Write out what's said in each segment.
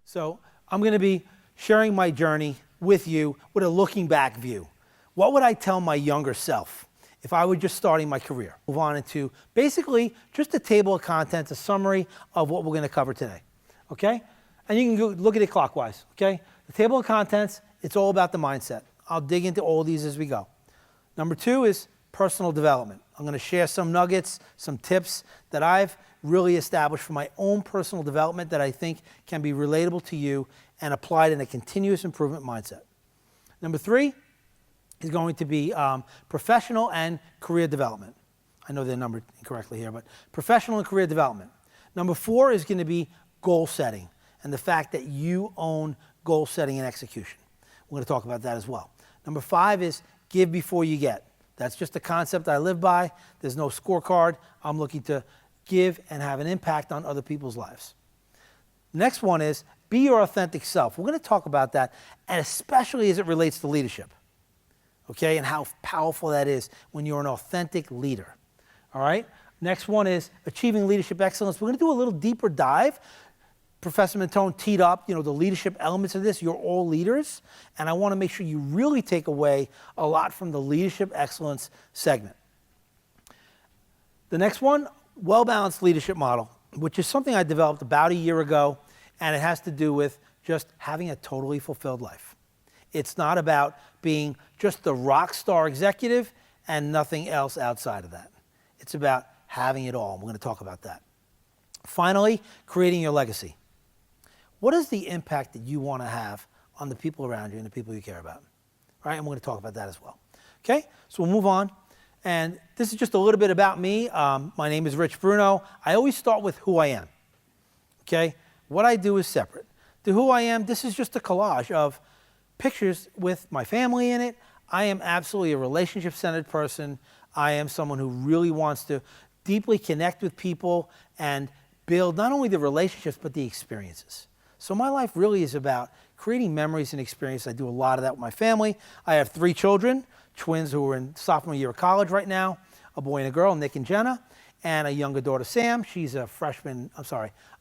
So I'm going to be sharing my journey with you with a looking back view. What would I tell my younger self if I were just starting my career? Move on into basically just a table of contents, a summary of what we're going to cover today, okay? And you can go look at it clockwise, okay? The table of contents, it's all about the mindset. I'll dig into all of these as we go. Number 2 is personal development. I'm going to share some nuggets, some tips that I've really established for my own personal development that I think can be relatable to you and applied in a continuous improvement mindset. Number 3 is going to be professional and career development. I know they're numbered incorrectly here, but professional and career development. Number 4 is going to be goal setting and the fact that you own goal setting and execution. We're going to talk about that as well. Number 5 is give before you get. That's just a concept I live by. There's no scorecard. I'm looking to give and have an impact on other people's lives. Next one is be your authentic self. We're going to talk about that, and especially as it relates to leadership, okay, and how powerful that is when you're an authentic leader, all right? Next one is achieving leadership excellence. We're going to do a little deeper dive. Professor Mentone teed up, the leadership elements of this. You're all leaders, and I want to make sure you really take away a lot from the leadership excellence segment. The next one, well-balanced leadership model, which is something I developed about a year ago, and it has to do with just having a totally fulfilled life. It's not about being just the rock star executive and nothing else outside of that. It's about having it all. We're going to talk about that. Finally, creating your legacy. What is the impact that you want to have on the people around you and the people you care about? All right, and we're going to talk about that as well. Okay, so we'll move on. And this is just a little bit about me. My name is Rich Bruno. I always start with who I am. Okay, what I do is separate. The who I am, this is just a collage of pictures with my family in it. I am absolutely a relationship-centered person. I am someone who really wants to deeply connect with people and build not only the relationships, but the experiences. So my life really is about creating memories and experiences. I do a lot of that with my family. I have 3 children, twins who are in sophomore year of college right now, a boy and a girl, Nick and Jenna, and a younger daughter, Sam. She's a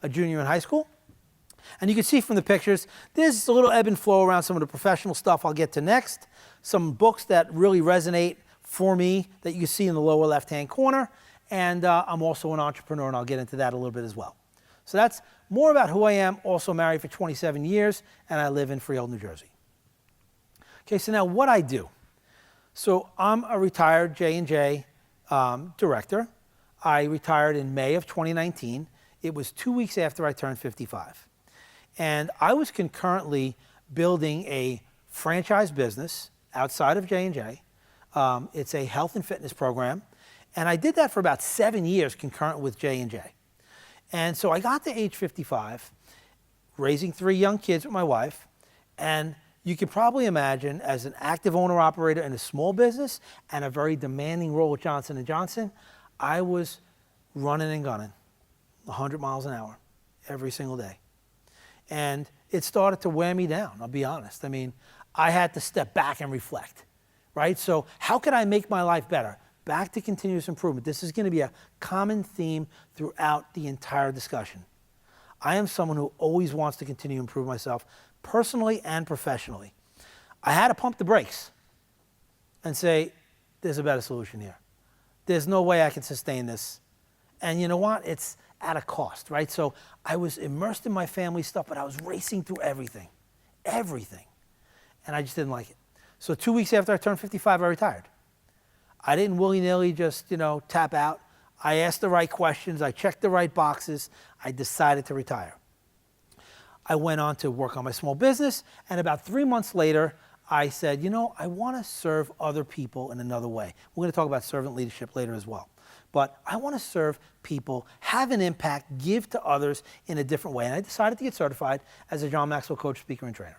junior in high school. And you can see from the pictures, there's a little ebb and flow around some of the professional stuff I'll get to next. Some books that really resonate for me that you can see in the lower left-hand corner. And I'm also an entrepreneur, and I'll get into that a little bit as well. So that's more about who I am, also married for 27 years, and I live in Freehold, New Jersey. Okay, so now what I do. So I'm a retired J&J director. I retired in May of 2019. It was 2 weeks after I turned 55. And I was concurrently building a franchise business outside of J&J. It's a health and fitness program. And I did that for about 7 years concurrent with J&J. And so I got to age 55, raising 3 young kids with my wife. And you can probably imagine, as an active owner-operator in a small business and a very demanding role at Johnson & Johnson, I was running and gunning 100 miles an hour every single day. And it started to wear me down, I'll be honest. I mean, I had to step back and reflect, right? So how could I make my life better? Back to continuous improvement. This is going to be a common theme throughout the entire discussion. I am someone who always wants to continue to improve myself personally and professionally. I had to pump the brakes and say, there's a better solution here. There's no way I can sustain this. And you know what? It's at a cost, right? So I was immersed in my family stuff, but I was racing through everything. And I just didn't like it. So 2 weeks after I turned 55, I retired. I didn't willy-nilly just, tap out. I asked the right questions. I checked the right boxes. I decided to retire. I went on to work on my small business, and about 3 months later, I said, I want to serve other people in another way. We're going to talk about servant leadership later as well. But I want to serve people, have an impact, give to others in a different way. And I decided to get certified as a John Maxwell coach, speaker, and trainer.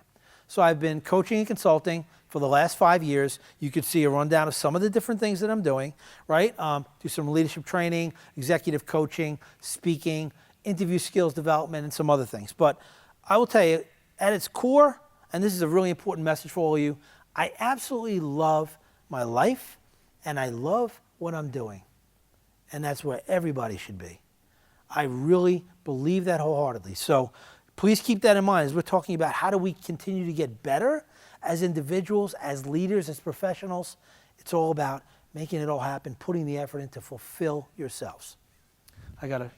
So I've been coaching and consulting for the last 5 years. You could see a rundown of some of the different things that I'm doing, right? Do some leadership training, executive coaching, speaking, interview skills development, and some other things. But I will tell you, at its core, and this is a really important message for all of you, I absolutely love my life, and I love what I'm doing. And that's where everybody should be. I really believe that wholeheartedly. So Please keep that in mind as we're talking about how do we continue to get better as individuals, as leaders, as professionals. It's all about making it all happen, putting the effort in to fulfill yourselves. I got to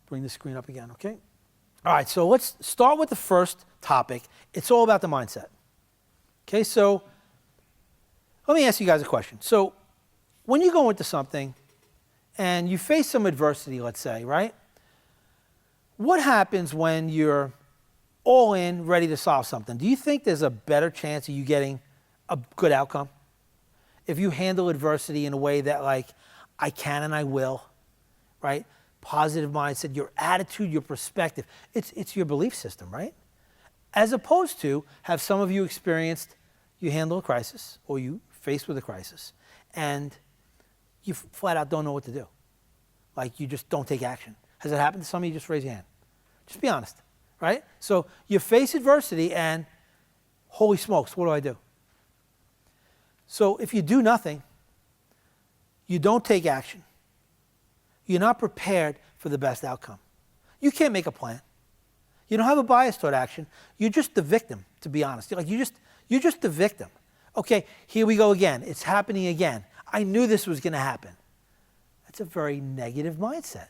bring the screen up again, okay? All right, so let's start with the first topic. It's all about the mindset. Okay, so let me ask you guys a question. So when you go into something and you face some adversity, let's say, right? What happens when you're all in, ready to solve something? Do you think there's a better chance of you getting a good outcome? If you handle adversity in a way that like, I can and I will, right? Positive mindset, your attitude, your perspective. It's your belief system, right? As opposed to, have some of you experienced, you handle a crisis or you faced with a crisis and you flat out don't know what to do. Like you just don't take action. Has it happened to some of you? Just raise your hand. Just be honest, right? So you face adversity and holy smokes, what do I do? So if you do nothing, you don't take action, you're not prepared for the best outcome. You can't make a plan. You don't have a bias toward action. You're just the victim, to be honest. You're just the victim. Okay, here we go again. It's happening again. I knew this was going to happen. That's a very negative mindset,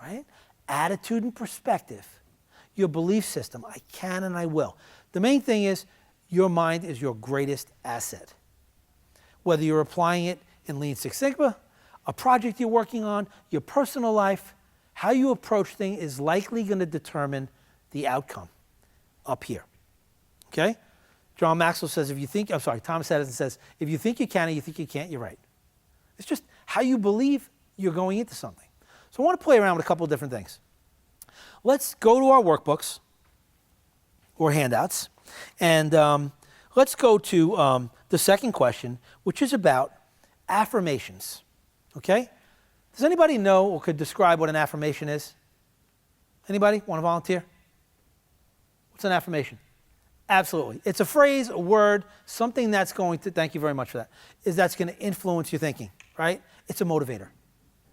right? Attitude and perspective. Your belief system. I can and I will. The main thing is your mind is your greatest asset. Whether you're applying it in Lean Six Sigma, a project you're working on, your personal life, how you approach things is likely going to determine the outcome up here. Okay? John Maxwell says, Thomas Edison says, if you think you can and you think you can't, you're right. It's just how you believe you're going into something. So I want to play around with a couple of different things. Let's go to our workbooks or handouts, and let's go to the second question, which is about affirmations. Okay? Does anybody know or could describe what an affirmation is? Anybody want to volunteer? What's an affirmation? Absolutely. It's a phrase, a word, something that's going to, thank you very much for that, that's going to influence your thinking, right? It's a motivator,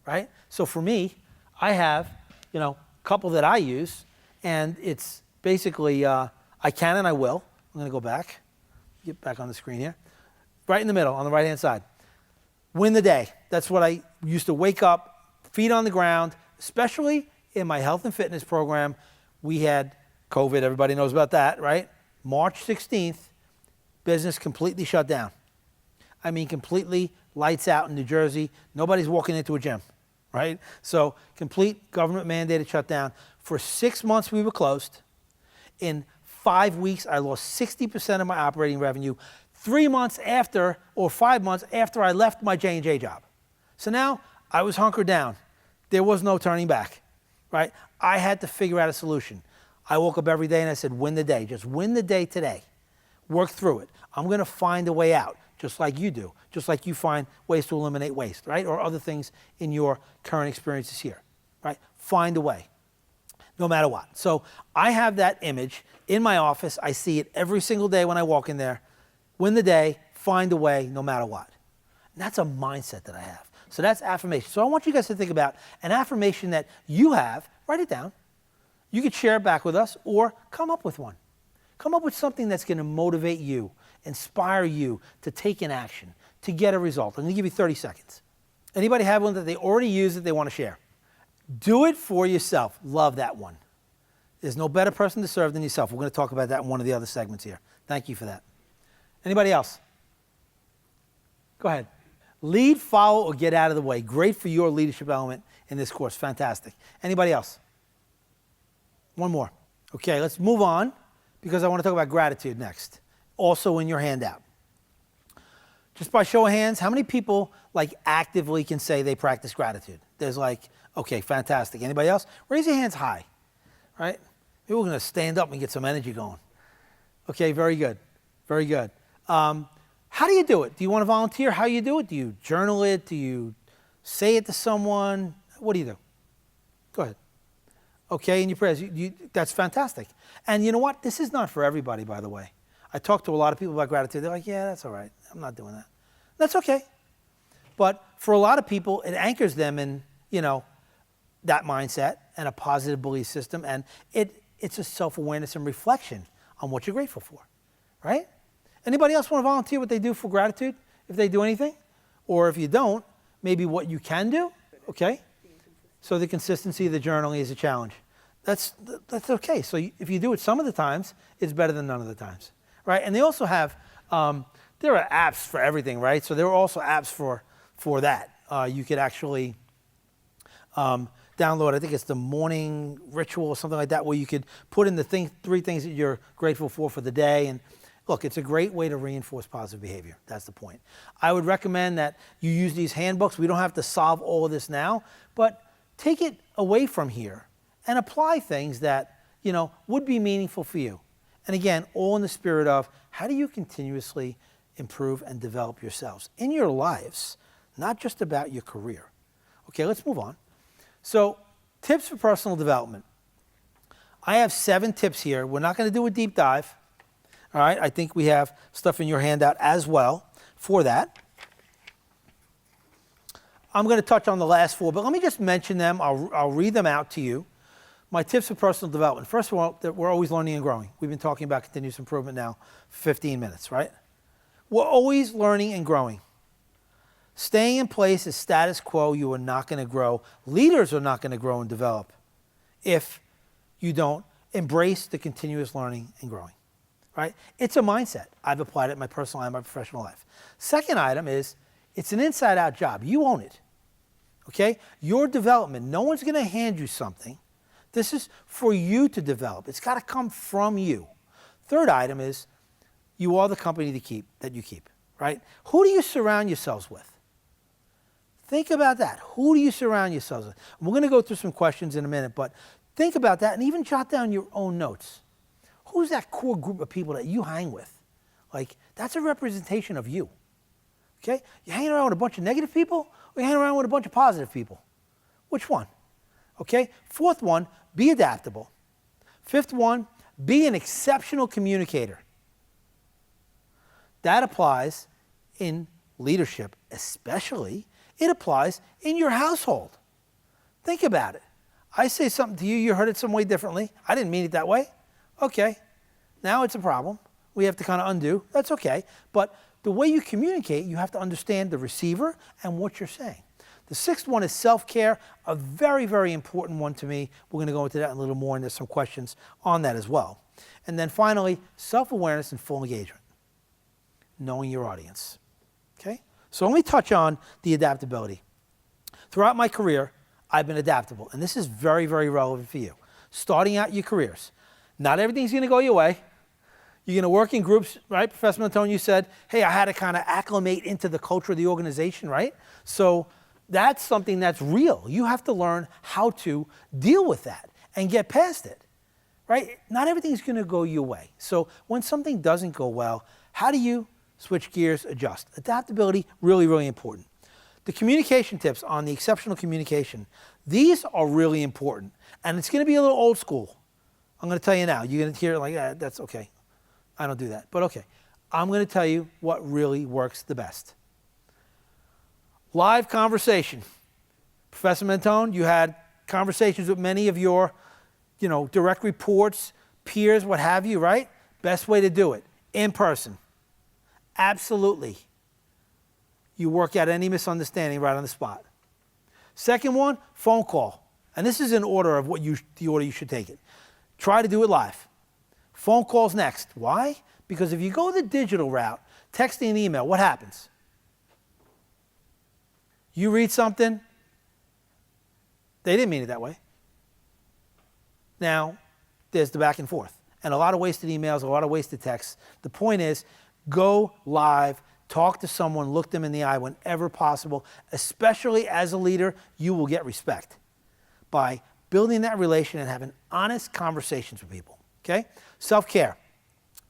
right? So for me, I have, a couple that I use, and it's basically, I can and I will. I'm going to go back, get back on the screen here. Right in the middle, on the right-hand side. Win the day. That's what I used to wake up, feet on the ground, especially in my health and fitness program. We had COVID, everybody knows about that, right? March 16th, business completely shut down. I mean, completely lights out in New Jersey. Nobody's walking into a gym, right? So complete government mandated shutdown. For 6 months, we were closed. In 5 weeks, I lost 60% of my operating revenue. 3 months after, or 5 months after I left my J&J job. So now I was hunkered down. There was no turning back, right? I had to figure out a solution. I woke up every day and I said, win the day. Just win the day today. Work through it. I'm going to find a way out, just like you do, just like you find ways to eliminate waste, right? Or other things in your current experiences here, right? Find a way, no matter what. So I have that image in my office. I see it every single day when I walk in there. Win the day, find a way, no matter what. And that's a mindset that I have. So that's affirmation. So I want you guys to think about an affirmation that you have. Write it down. You could share it back with us or come up with one. Come up with something that's going to motivate you, inspire you to take an action, to get a result. I'm going to give you 30 seconds. Anybody have one that they already use that they want to share? Do it for yourself. Love that one. There's no better person to serve than yourself. We're going to talk about that in one of the other segments here. Thank you for that. Anybody else? Go ahead. Lead, follow, or get out of the way. Great for your leadership element in this course. Fantastic. Anybody else? One more. Okay, let's move on because I want to talk about gratitude next. Also in your handout. Just by show of hands, how many people actively can say they practice gratitude? There's okay, fantastic. Anybody else? Raise your hands high, right? Maybe we're going to stand up and get some energy going. Okay, very good. Very good. How do you do it? Do you want to volunteer? How do you do it? Do you journal it? Do you say it to someone? What do you do? Go ahead. Okay, in your prayers. That's fantastic. And you know what? This is not for everybody, by the way. I talk to a lot of people about gratitude. They're like, yeah, that's all right. I'm not doing that. That's okay. But for a lot of people, it anchors them in, that mindset and a positive belief system, and it's a self-awareness and reflection on what you're grateful for, right? Anybody else want to volunteer what they do for gratitude, if they do anything? Or if you don't, maybe what you can do, okay? So the consistency of the journaling is a challenge. That's okay. So if you do it some of the times, it's better than none of the times, right? And they also have, there are apps for everything, right? So there are also apps for that. You could actually download, I think it's the morning ritual or something like that, where you could put in the three things that you're grateful for the day. And look, it's a great way to reinforce positive behavior. That's the point. I would recommend that you use these handbooks. We don't have to solve all of this now, but take it away from here and apply things that, would be meaningful for you. And again, all in the spirit of how do you continuously improve and develop yourselves in your lives, not just about your career. Okay, let's move on. So, tips for personal development. I have 7 tips here. We're not going to do a deep dive. All right, I think we have stuff in your handout as well for that. I'm going to touch on the last 4, but let me just mention them. I'll read them out to you. My tips for personal development. First of all, that we're always learning and growing. We've been talking about continuous improvement now for 15 minutes, right? We're always learning and growing. Staying in place is status quo. You are not going to grow. Leaders are not going to grow and develop if you don't embrace the continuous learning and growing, right? It's a mindset. I've applied it in my personal and my professional life. Second item is it's an inside-out job. You own it, okay? Your development, no one's going to hand you something. This is for you to develop. It's got to come from you. Third item is you are the company that you keep, right? Who do you surround yourselves with? Think about that. Who do you surround yourselves with? We're going to go through some questions in a minute, but think about that and even jot down your own notes. Who's that core group of people that you hang with? Like, that's a representation of you, okay? You hanging around with a bunch of negative people or you hanging around with a bunch of positive people? Which one? Okay? Fourth one, be adaptable. Fifth one, be an exceptional communicator. That applies in leadership, especially. It applies in your household. Think about it. I say something to you, you heard it some way differently. I didn't mean it that way. Okay, now it's a problem. We have to kind of undo. That's okay. But the way you communicate, you have to understand the receiver and what you're saying. The sixth one is self-care, a very, very important one to me. We're going to go into that a little more, and there's some questions on that as well. And then finally, self-awareness and full engagement, knowing your audience. Okay? So let me touch on the adaptability. Throughout my career, I've been adaptable, and this is very, very relevant for you. Starting out your careers, not everything's going to go your way. You're going to work in groups, right? Professor Montone, you said, hey, I had to kind of acclimate into the culture of the organization, right? So that's something that's real. You have to learn how to deal with that and get past it, right? Not everything's going to go your way. So when something doesn't go well, how do you switch gears, adjust? Adaptability, really, really important. The communication tips on the exceptional communication, these are really important. And it's going to be a little old school. I'm going to tell you now. You're going to hear it like, that's okay. I don't do that. But okay. I'm going to tell you what really works the best. Live conversation. Professor Mentone, you had conversations with many of your, direct reports, peers, what have you, right? Best way to do it, in person. Absolutely. You work out any misunderstanding right on the spot. Second one, phone call. And this is in order of the order you should take it. Try to do it live. Phone calls next. Why? Because if you go the digital route, texting and email, what happens? You read something, they didn't mean it that way. Now, there's the back and forth. And a lot of wasted emails, a lot of wasted texts. The point is, go live, talk to someone, look them in the eye whenever possible. Especially as a leader, you will get respect by building that relation and having honest conversations with people, okay? Self-care.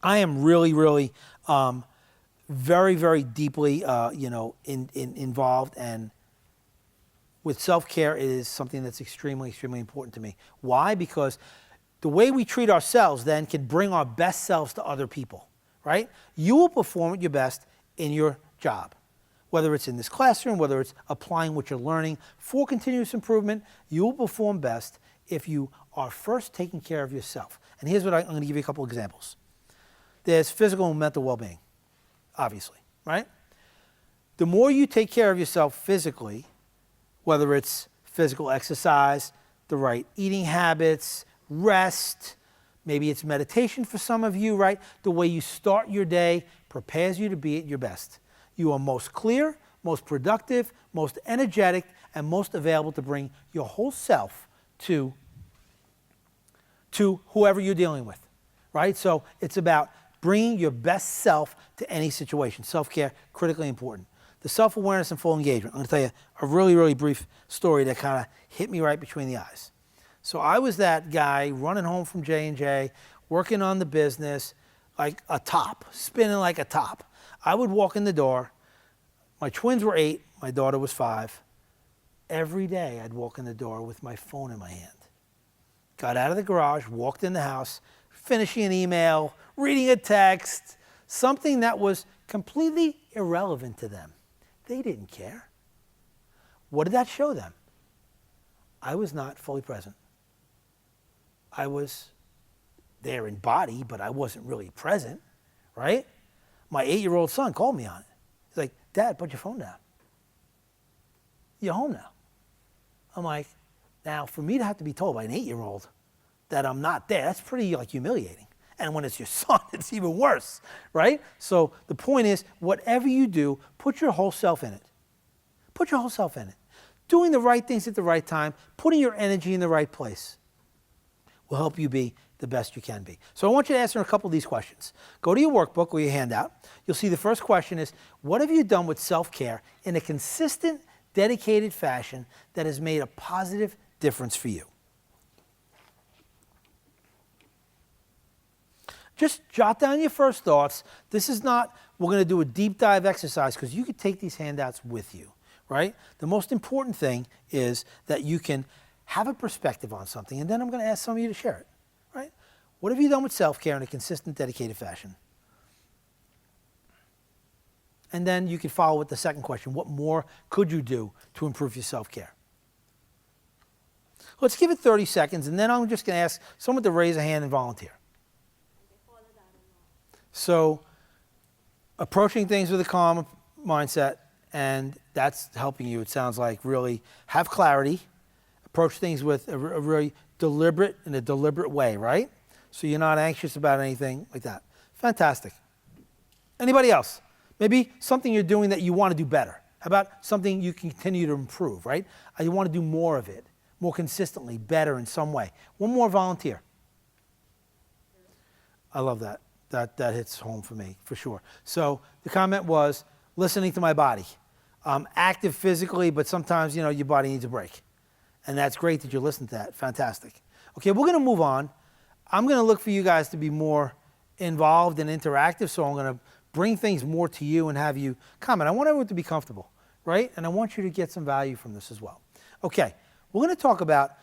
I am really, really very, very deeply, involved, and with self-care, it is something that's extremely, extremely important to me. Why? Because the way we treat ourselves then can bring our best selves to other people, right? You will perform at your best in your job. whether it's in this classroom, whether it's applying what you're learning for continuous improvement, you will perform best if you are first taking care of yourself. And here's what I'm going to give you a couple examples. There's physical and mental well-being, obviously, right? The more you take care of yourself physically, whether it's physical exercise, the right eating habits, rest, maybe it's meditation for some of you, right? The way you start your day prepares you to be at your best. You are most clear, most productive, most energetic, and most available to bring your whole self to whoever you're dealing with, right? So it's about bringing your best self to any situation. Self-care, critically important. The self-awareness and full engagement. I'm going to tell you a really, really brief story that kind of hit me right between the eyes. So I was that guy running home from J&J, working on the business like a top, spinning like a top. I would walk in the door. My twins were 8. My daughter was 5. Every day I'd walk in the door with my phone in my hand. Got out of the garage, walked in the house, finishing an email, reading a text, something that was completely irrelevant to them. They didn't care. What did that show them? I was not fully present. I was there in body, but I wasn't really present, right? My 8-year-old son called me on it. He's like, Dad, put your phone down. You're home now. I'm like, now for me to have to be told by an 8-year-old that I'm not there, that's pretty humiliating. And when it's your son, it's even worse, right? So the point is, whatever you do, put your whole self in it. Put your whole self in it. Doing the right things at the right time, putting your energy in the right place will help you be the best you can be. So I want you to answer a couple of these questions. Go to your workbook or your handout. You'll see the first question is, what have you done with self-care in a consistent, dedicated fashion that has made a positive difference for you? Just jot down your first thoughts. This is not, we're going to do a deep dive exercise because you could take these handouts with you, right? The most important thing is that you can have a perspective on something, and then I'm going to ask some of you to share it, right? What have you done with self-care in a consistent, dedicated fashion? And then you can follow with the second question. What more could you do to improve your self-care? Let's give it 30 seconds, and then I'm just going to ask someone to raise a hand and volunteer. So approaching things with a calm mindset, and that's helping you, it sounds like, really have clarity. Approach things with a really deliberate way, right? So you're not anxious about anything like that. Fantastic. Anybody else? Maybe something you're doing that you want to do better. How about something you can continue to improve, right? You want to do more of it, more consistently, better in some way. One more volunteer. I love that. That hits home for me, for sure. So the comment was, listening to my body. Active physically, but sometimes, your body needs a break. And that's great that you listen to that. Fantastic. Okay, we're going to move on. I'm going to look for you guys to be more involved and interactive, so I'm going to bring things more to you and have you comment. I want everyone to be comfortable, right? And I want you to get some value from this as well. Okay, we're going to talk about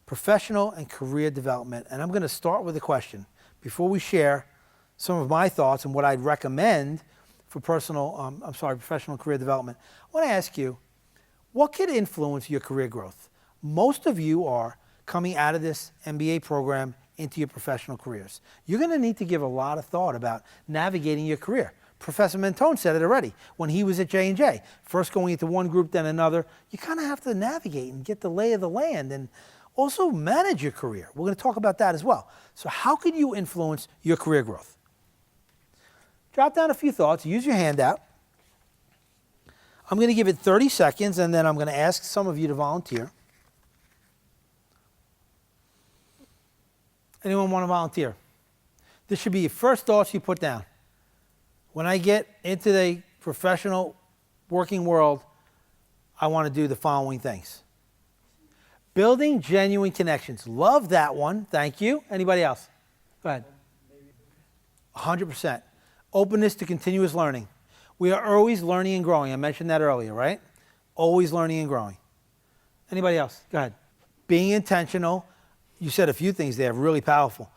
professional and career development, and I'm going to start with a question before we share some of my thoughts and what I'd recommend for professional career development. I want to ask you, what could influence your career growth? Most of you are coming out of this MBA program into your professional careers. You're going to need to give a lot of thought about navigating your career. Professor Mentone said it already when he was at J&J. First going into one group, then another. You kind of have to navigate and get the lay of the land and also manage your career. We're going to talk about that as well. So how can you influence your career growth? Jot down a few thoughts. Use your handout. I'm going to give it 30 seconds, and then I'm going to ask some of you to volunteer. Anyone want to volunteer? This should be your first thoughts you put down. When I get into the professional working world, I want to do the following things. Building genuine connections. Love that one. Thank you. Anybody else? Go ahead. 100%. Openness to continuous learning. We are always learning and growing. I mentioned that earlier, right? Always learning and growing. Anybody else? Go ahead. Being intentional. You said a few things there, really powerful.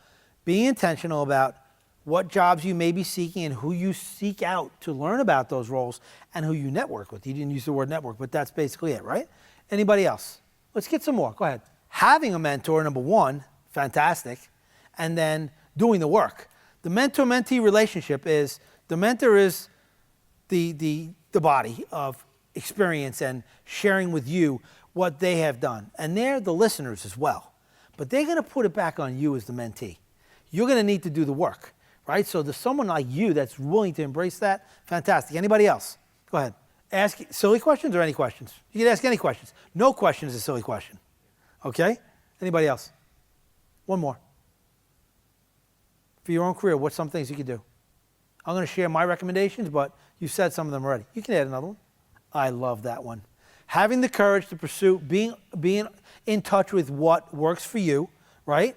Being intentional about what jobs you may be seeking and who you seek out to learn about those roles and who you network with. You didn't use the word network, but that's basically it, right? Anybody else? Let's get some more. Go ahead. Having a mentor, number one, fantastic, and then doing the work. The mentor-mentee relationship is, the mentor is the body of experience and sharing with you what they have done. And they're the listeners as well. But they're going to put it back on you as the mentee. You're going to need to do the work, right? So there's someone like you that's willing to embrace that. Fantastic. Anybody else? Go ahead. Ask silly questions or any questions? You can ask any questions. No question is a silly question. Okay? Anybody else? One more. For your own career, what's some things you could do? I'm going to share my recommendations, but you said some of them already. You can add another one. I love that one. Having the courage to pursue, being in touch with what works for you, right?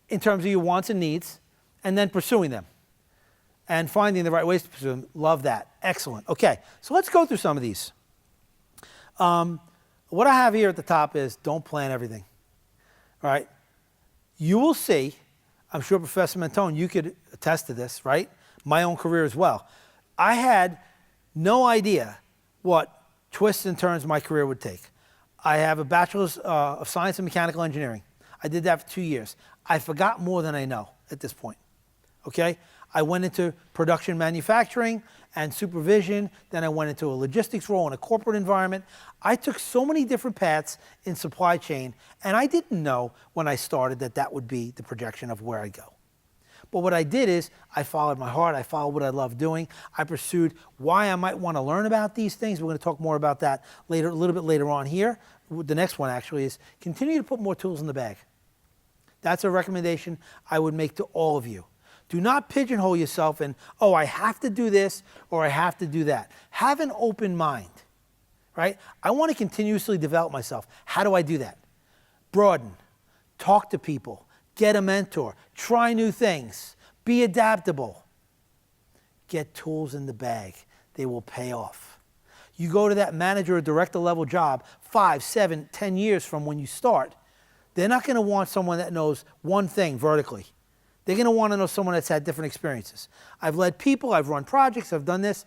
In terms of your wants and needs, and then pursuing them. And finding the right ways to pursue them. Love that. Excellent. Okay, so let's go through some of these. What I have here at the top is don't plan everything. All right? You will see, I'm sure Professor Mentone, you could attest to this, right? My own career as well. I had no idea what twists and turns my career would take. I have a bachelor's of science in mechanical engineering. I did that for 2 years. I forgot more than I know at this point, okay? I went into production manufacturing and supervision. Then I went into a logistics role in a corporate environment. I took so many different paths in supply chain, and I didn't know when I started that that would be the projection of where I go. But what I did is I followed my heart. I followed what I love doing. I pursued why I might want to learn about these things. We're going to talk more about that later, a little bit later on here. The next one actually is continue to put more tools in the bag. That's a recommendation I would make to all of you. Do not pigeonhole yourself in, oh, I have to do this or I have to do that. Have an open mind, right? I want to continuously develop myself. How do I do that? Broaden, talk to people, get a mentor, try new things, be adaptable. Get tools in the bag. They will pay off. You go to that manager or director level job 5, 7, 10 years from when you start, they're not going to want someone that knows one thing vertically. They're going to want to know someone that's had different experiences. I've led people, I've run projects, I've done this.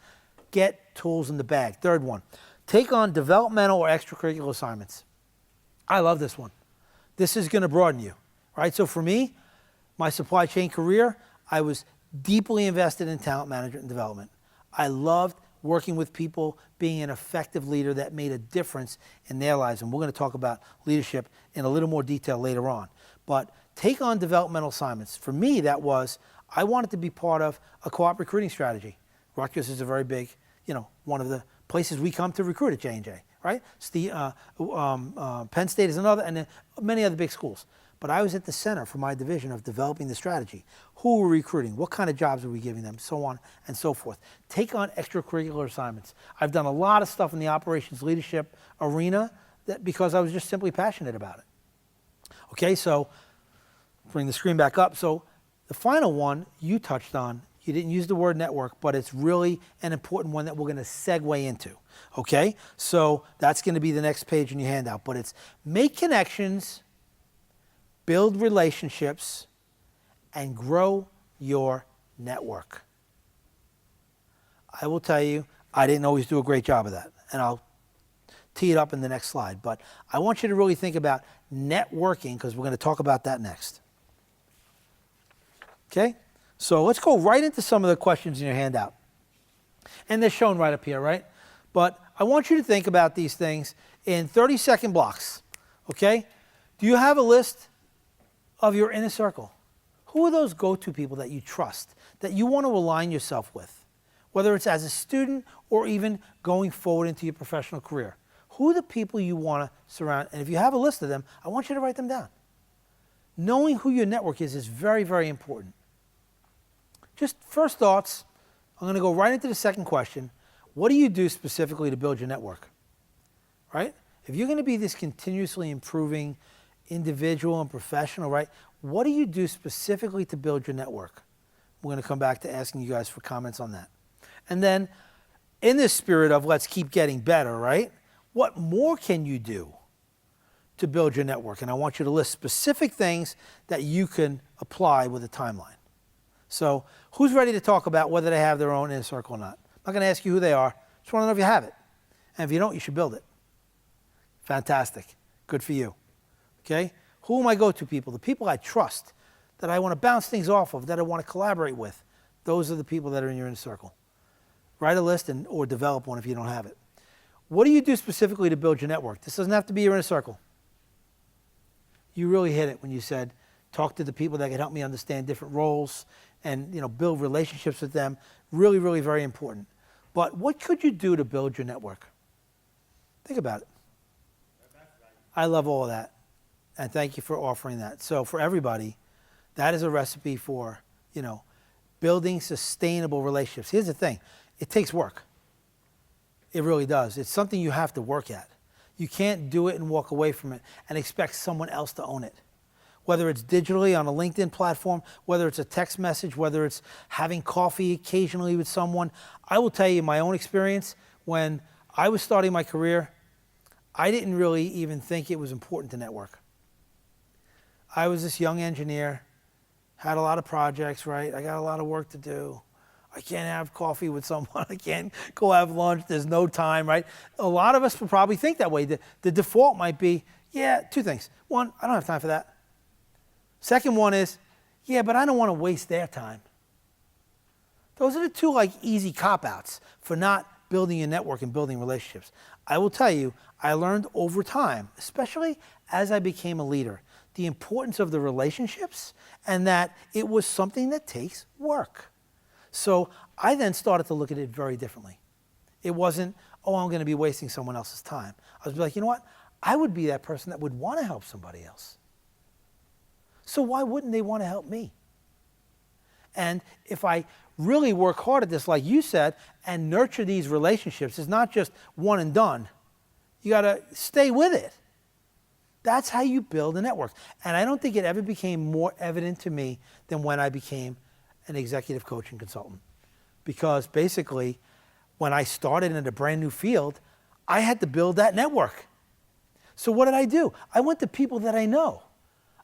Get tools in the bag. Third one, take on developmental or extracurricular assignments. I love this one. This is going to broaden you, right? So for me, my supply chain career, I was deeply invested in talent management and development. I loved working with people, being an effective leader that made a difference in their lives. And we're going to talk about leadership in a little more detail later on. But take on developmental assignments. For me, that was, I wanted to be part of a co-op recruiting strategy. Rutgers is a very big, one of the places we come to recruit at J&J, right? Penn State is another, and then many other big schools. But I was at the center for my division of developing the strategy. Who were we recruiting? What kind of jobs were we giving them? So on and so forth. Take on extracurricular assignments. I've done a lot of stuff in the operations leadership arena because I was just simply passionate about it. Okay, so bring the screen back up. So the final one you touched on, you didn't use the word network, but it's really an important one that we're going to segue into. Okay, so that's going to be the next page in your handout. But it's make connections, build relationships, and grow your network. I will tell you, I didn't always do a great job of that. And I'll tee it up in the next slide. But I want you to really think about networking because we're going to talk about that next. Okay? So let's go right into some of the questions in your handout. And they're shown right up here, right? But I want you to think about these things in 30-second blocks. Okay? Do you have a list of your inner circle? Who are those go-to people that you trust, that you want to align yourself with, whether it's as a student or even going forward into your professional career? Who are the people you want to surround? And if you have a list of them, I want you to write them down. Knowing who your network is very, very important. Just first thoughts, I'm going to go right into the second question. What do you do specifically to build your network? Right? If you're going to be this continuously improving individual and professional, right? What do you do specifically to build your network? We're going to come back to asking you guys for comments on that. And then in this spirit of let's keep getting better, right? What more can you do to build your network? And I want you to list specific things that you can apply with a timeline. So who's ready to talk about whether they have their own inner circle or not? I'm not going to ask you who they are. Just want to know if you have it. And if you don't, you should build it. Fantastic. Good for you. Okay? Who are my go-to people? The people I trust, that I want to bounce things off of, that I want to collaborate with. Those are the people that are in your inner circle. Write a list or develop one if you don't have it. What do you do specifically to build your network? This doesn't have to be your inner circle. You really hit it when you said, talk to the people that can help me understand different roles and build relationships with them. Really, really very important. But what could you do to build your network? Think about it. I love all of that. And thank you for offering that. So for everybody, that is a recipe for, building sustainable relationships. Here's the thing. It takes work. It really does. It's something you have to work at. You can't do it and walk away from it and expect someone else to own it. Whether it's digitally on a LinkedIn platform, whether it's a text message, whether it's having coffee occasionally with someone. I will tell you my own experience. When I was starting my career, I didn't really even think it was important to network. I was this young engineer, had a lot of projects, right? I got a lot of work to do. I can't have coffee with someone. I can't go have lunch. There's no time, right? A lot of us will probably think that way. The default might be, two things. One, I don't have time for that. Second one is, but I don't want to waste their time. Those are the two easy cop-outs for not building a network and building relationships. I will tell you, I learned over time, especially as I became a leader, the importance of the relationships and that it was something that takes work. So I then started to look at it very differently. It wasn't, I'm going to be wasting someone else's time. I was like, you know what? I would be that person that would want to help somebody else. So why wouldn't they want to help me? And if I really work hard at this, like you said, and nurture these relationships, it's not just one and done. You got to stay with it. That's how you build a network. And I don't think it ever became more evident to me than when I became an executive coach and consultant. Because basically, when I started in a brand new field, I had to build that network. So what did I do? I went to people that I know.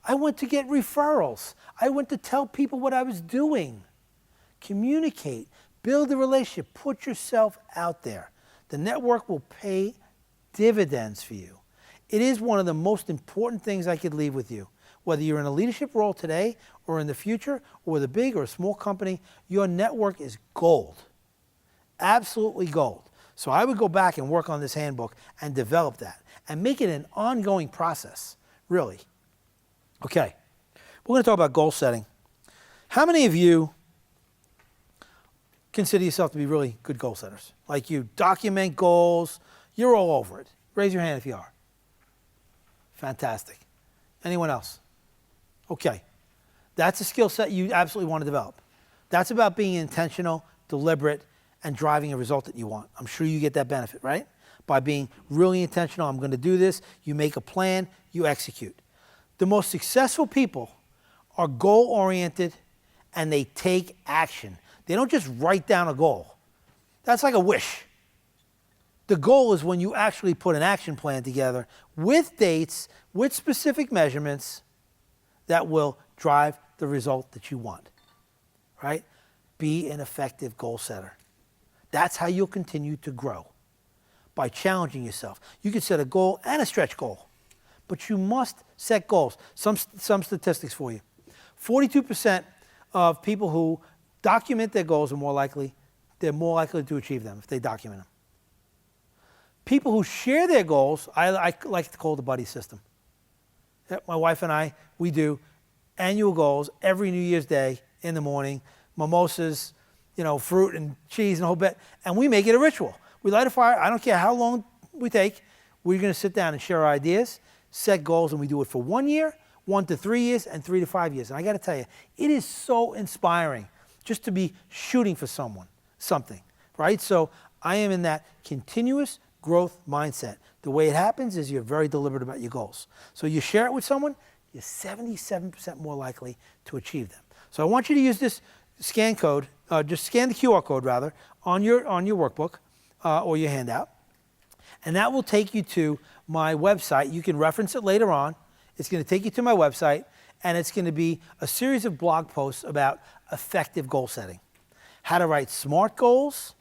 I went to get referrals. I went to tell people what I was doing. Communicate, build a relationship, put yourself out there. The network will pay dividends for you. It is one of the most important things I could leave with you. Whether you're in a leadership role today or in the future or with a big or a small company, your network is gold. Absolutely gold. So I would go back and work on this handbook and develop that and make it an ongoing process, really. Okay, we're going to talk about goal setting. How many of you consider yourself to be really good goal setters? Like you document goals, you're all over it. Raise your hand if you are. Fantastic. Anyone else? Okay. That's a skill set you absolutely want to develop. That's about being intentional, deliberate, and driving a result that you want. I'm sure you get that benefit, right? By being really intentional, I'm going to do this. You make a plan, you execute. The most successful people are goal-oriented and they take action. They don't just write down a goal. That's like a wish. The goal is when you actually put an action plan together with dates, with specific measurements that will drive the result that you want, right? Be an effective goal setter. That's how you'll continue to grow, by challenging yourself. You can set a goal and a stretch goal, but you must set goals. Some statistics for you. 42% of people who document their goals they're more likely to achieve them if they document them. People who share their goals, I like to call the buddy system. My wife and I, we do annual goals every New Year's Day in the morning, mimosas, fruit and cheese and a whole bit, and we make it a ritual. We light a fire. I don't care how long we take. We're going to sit down and share our ideas, set goals, and we do it for 1 year, 1 to 3 years, and 3 to 5 years. And I got to tell you, it is so inspiring just to be shooting for something, right? So I am in that continuous growth mindset. The way it happens is you're very deliberate about your goals. So you share it with someone, you're 77% more likely to achieve them. So I want you to use this scan code, just scan the QR code rather, on your workbook or your handout. And that will take you to my website. You can reference it later on. It's going to take you to my website. and it's going to be a series of blog posts about effective goal setting, how to write SMART goals,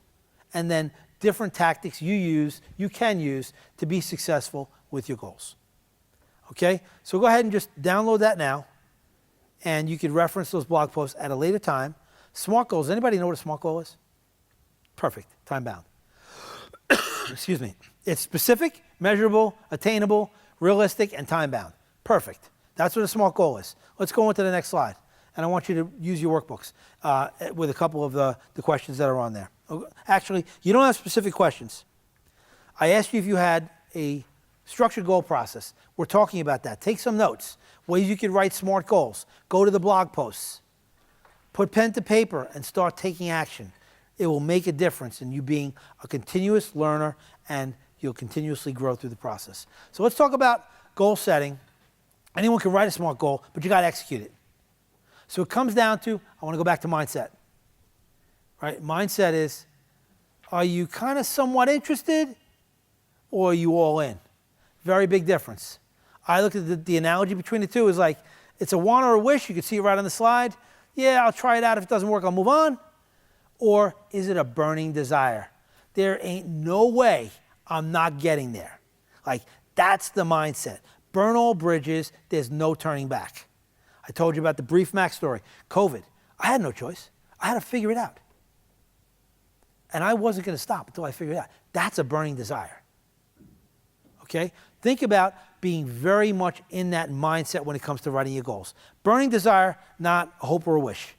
and then different tactics you can use to be successful with your goals. Okay, so go ahead and just download that now, and you can reference those blog posts at a later time. SMART goals, anybody know what a SMART goal is? Perfect, time bound. Excuse me. It's specific, measurable, attainable, realistic, and time bound. Perfect. That's what a SMART goal is. Let's go on to the next slide. And I want you to use your workbooks with a couple of the questions that are on there. Actually, you don't have specific questions. I asked you if you had a structured goal process. We're talking about that. Take some notes. Ways you could write SMART goals. Go to the blog posts. Put pen to paper and start taking action. It will make a difference in you being a continuous learner, and you'll continuously grow through the process. So let's talk about goal setting. Anyone can write a SMART goal, but you got to execute it. So it comes down to, I want to go back to mindset. Right? Mindset is, are you kind of somewhat interested, or are you all in? Very big difference. I look at the analogy between the two is like, it's a want or a wish. You can see it right on the slide. Yeah, I'll try it out. If it doesn't work, I'll move on. Or is it a burning desire? There ain't no way I'm not getting there. Like, that's the mindset. Burn all bridges. There's no turning back. I told you about the brief Mac story. COVID. I had no choice. I had to figure it out. And I wasn't going to stop until I figured it out. That's a burning desire. Okay? Think about being very much in that mindset when it comes to writing your goals. Burning desire, not a hope or a wish.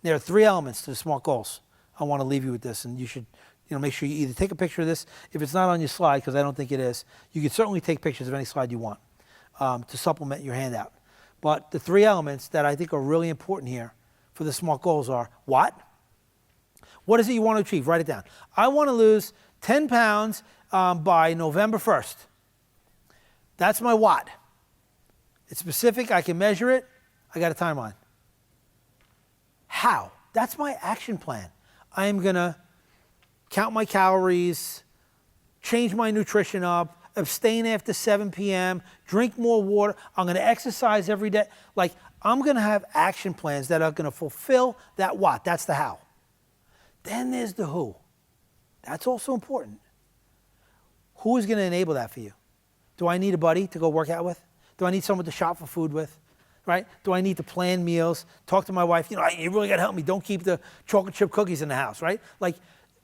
There are 3 elements to the SMART goals. I want to leave you with this, and you should make sure you either take a picture of this. If it's not on your slide, because I don't think it is, you can certainly take pictures of any slide you want to supplement your handout. But the 3 elements that I think are really important here for the SMART goals are what? What is it you want to achieve? Write it down. I want to lose 10 pounds by November 1st. That's my what. It's specific. I can measure it. I got a timeline. How? That's my action plan. I am going to count my calories, change my nutrition up, abstain after 7 p.m., drink more water. I'm going to exercise every day. Like, I'm going to have action plans that are going to fulfill that what. That's the how. Then there's the who. That's also important. Who is going to enable that for you? Do I need a buddy to go work out with? Do I need someone to shop for food with? Right? Do I need to plan meals? Talk to my wife, you really got to help me. Don't keep the chocolate chip cookies in the house, right? Like,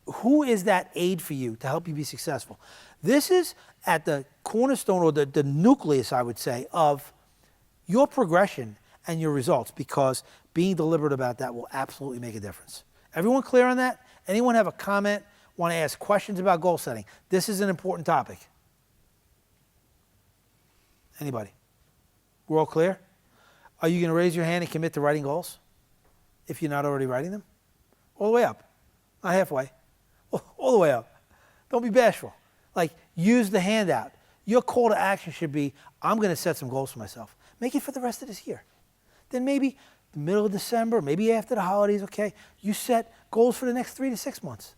who is that aid for you to help you be successful? This is at the cornerstone, or the nucleus, I would say, of your progression and your results, because being deliberate about that will absolutely make a difference. Everyone clear on that? Anyone have a comment, want to ask questions about goal setting? This is an important topic. Anybody? We're all clear? Are you going to raise your hand and commit to writing goals if you're not already writing them? All the way up. Not halfway. All the way up. Don't be bashful. Like, use the handout. Your call to action should be, I'm going to set some goals for myself. Make it for the rest of this year. Then maybe the middle of December, maybe after the holidays, okay, you set goals for the next 3 to 6 months.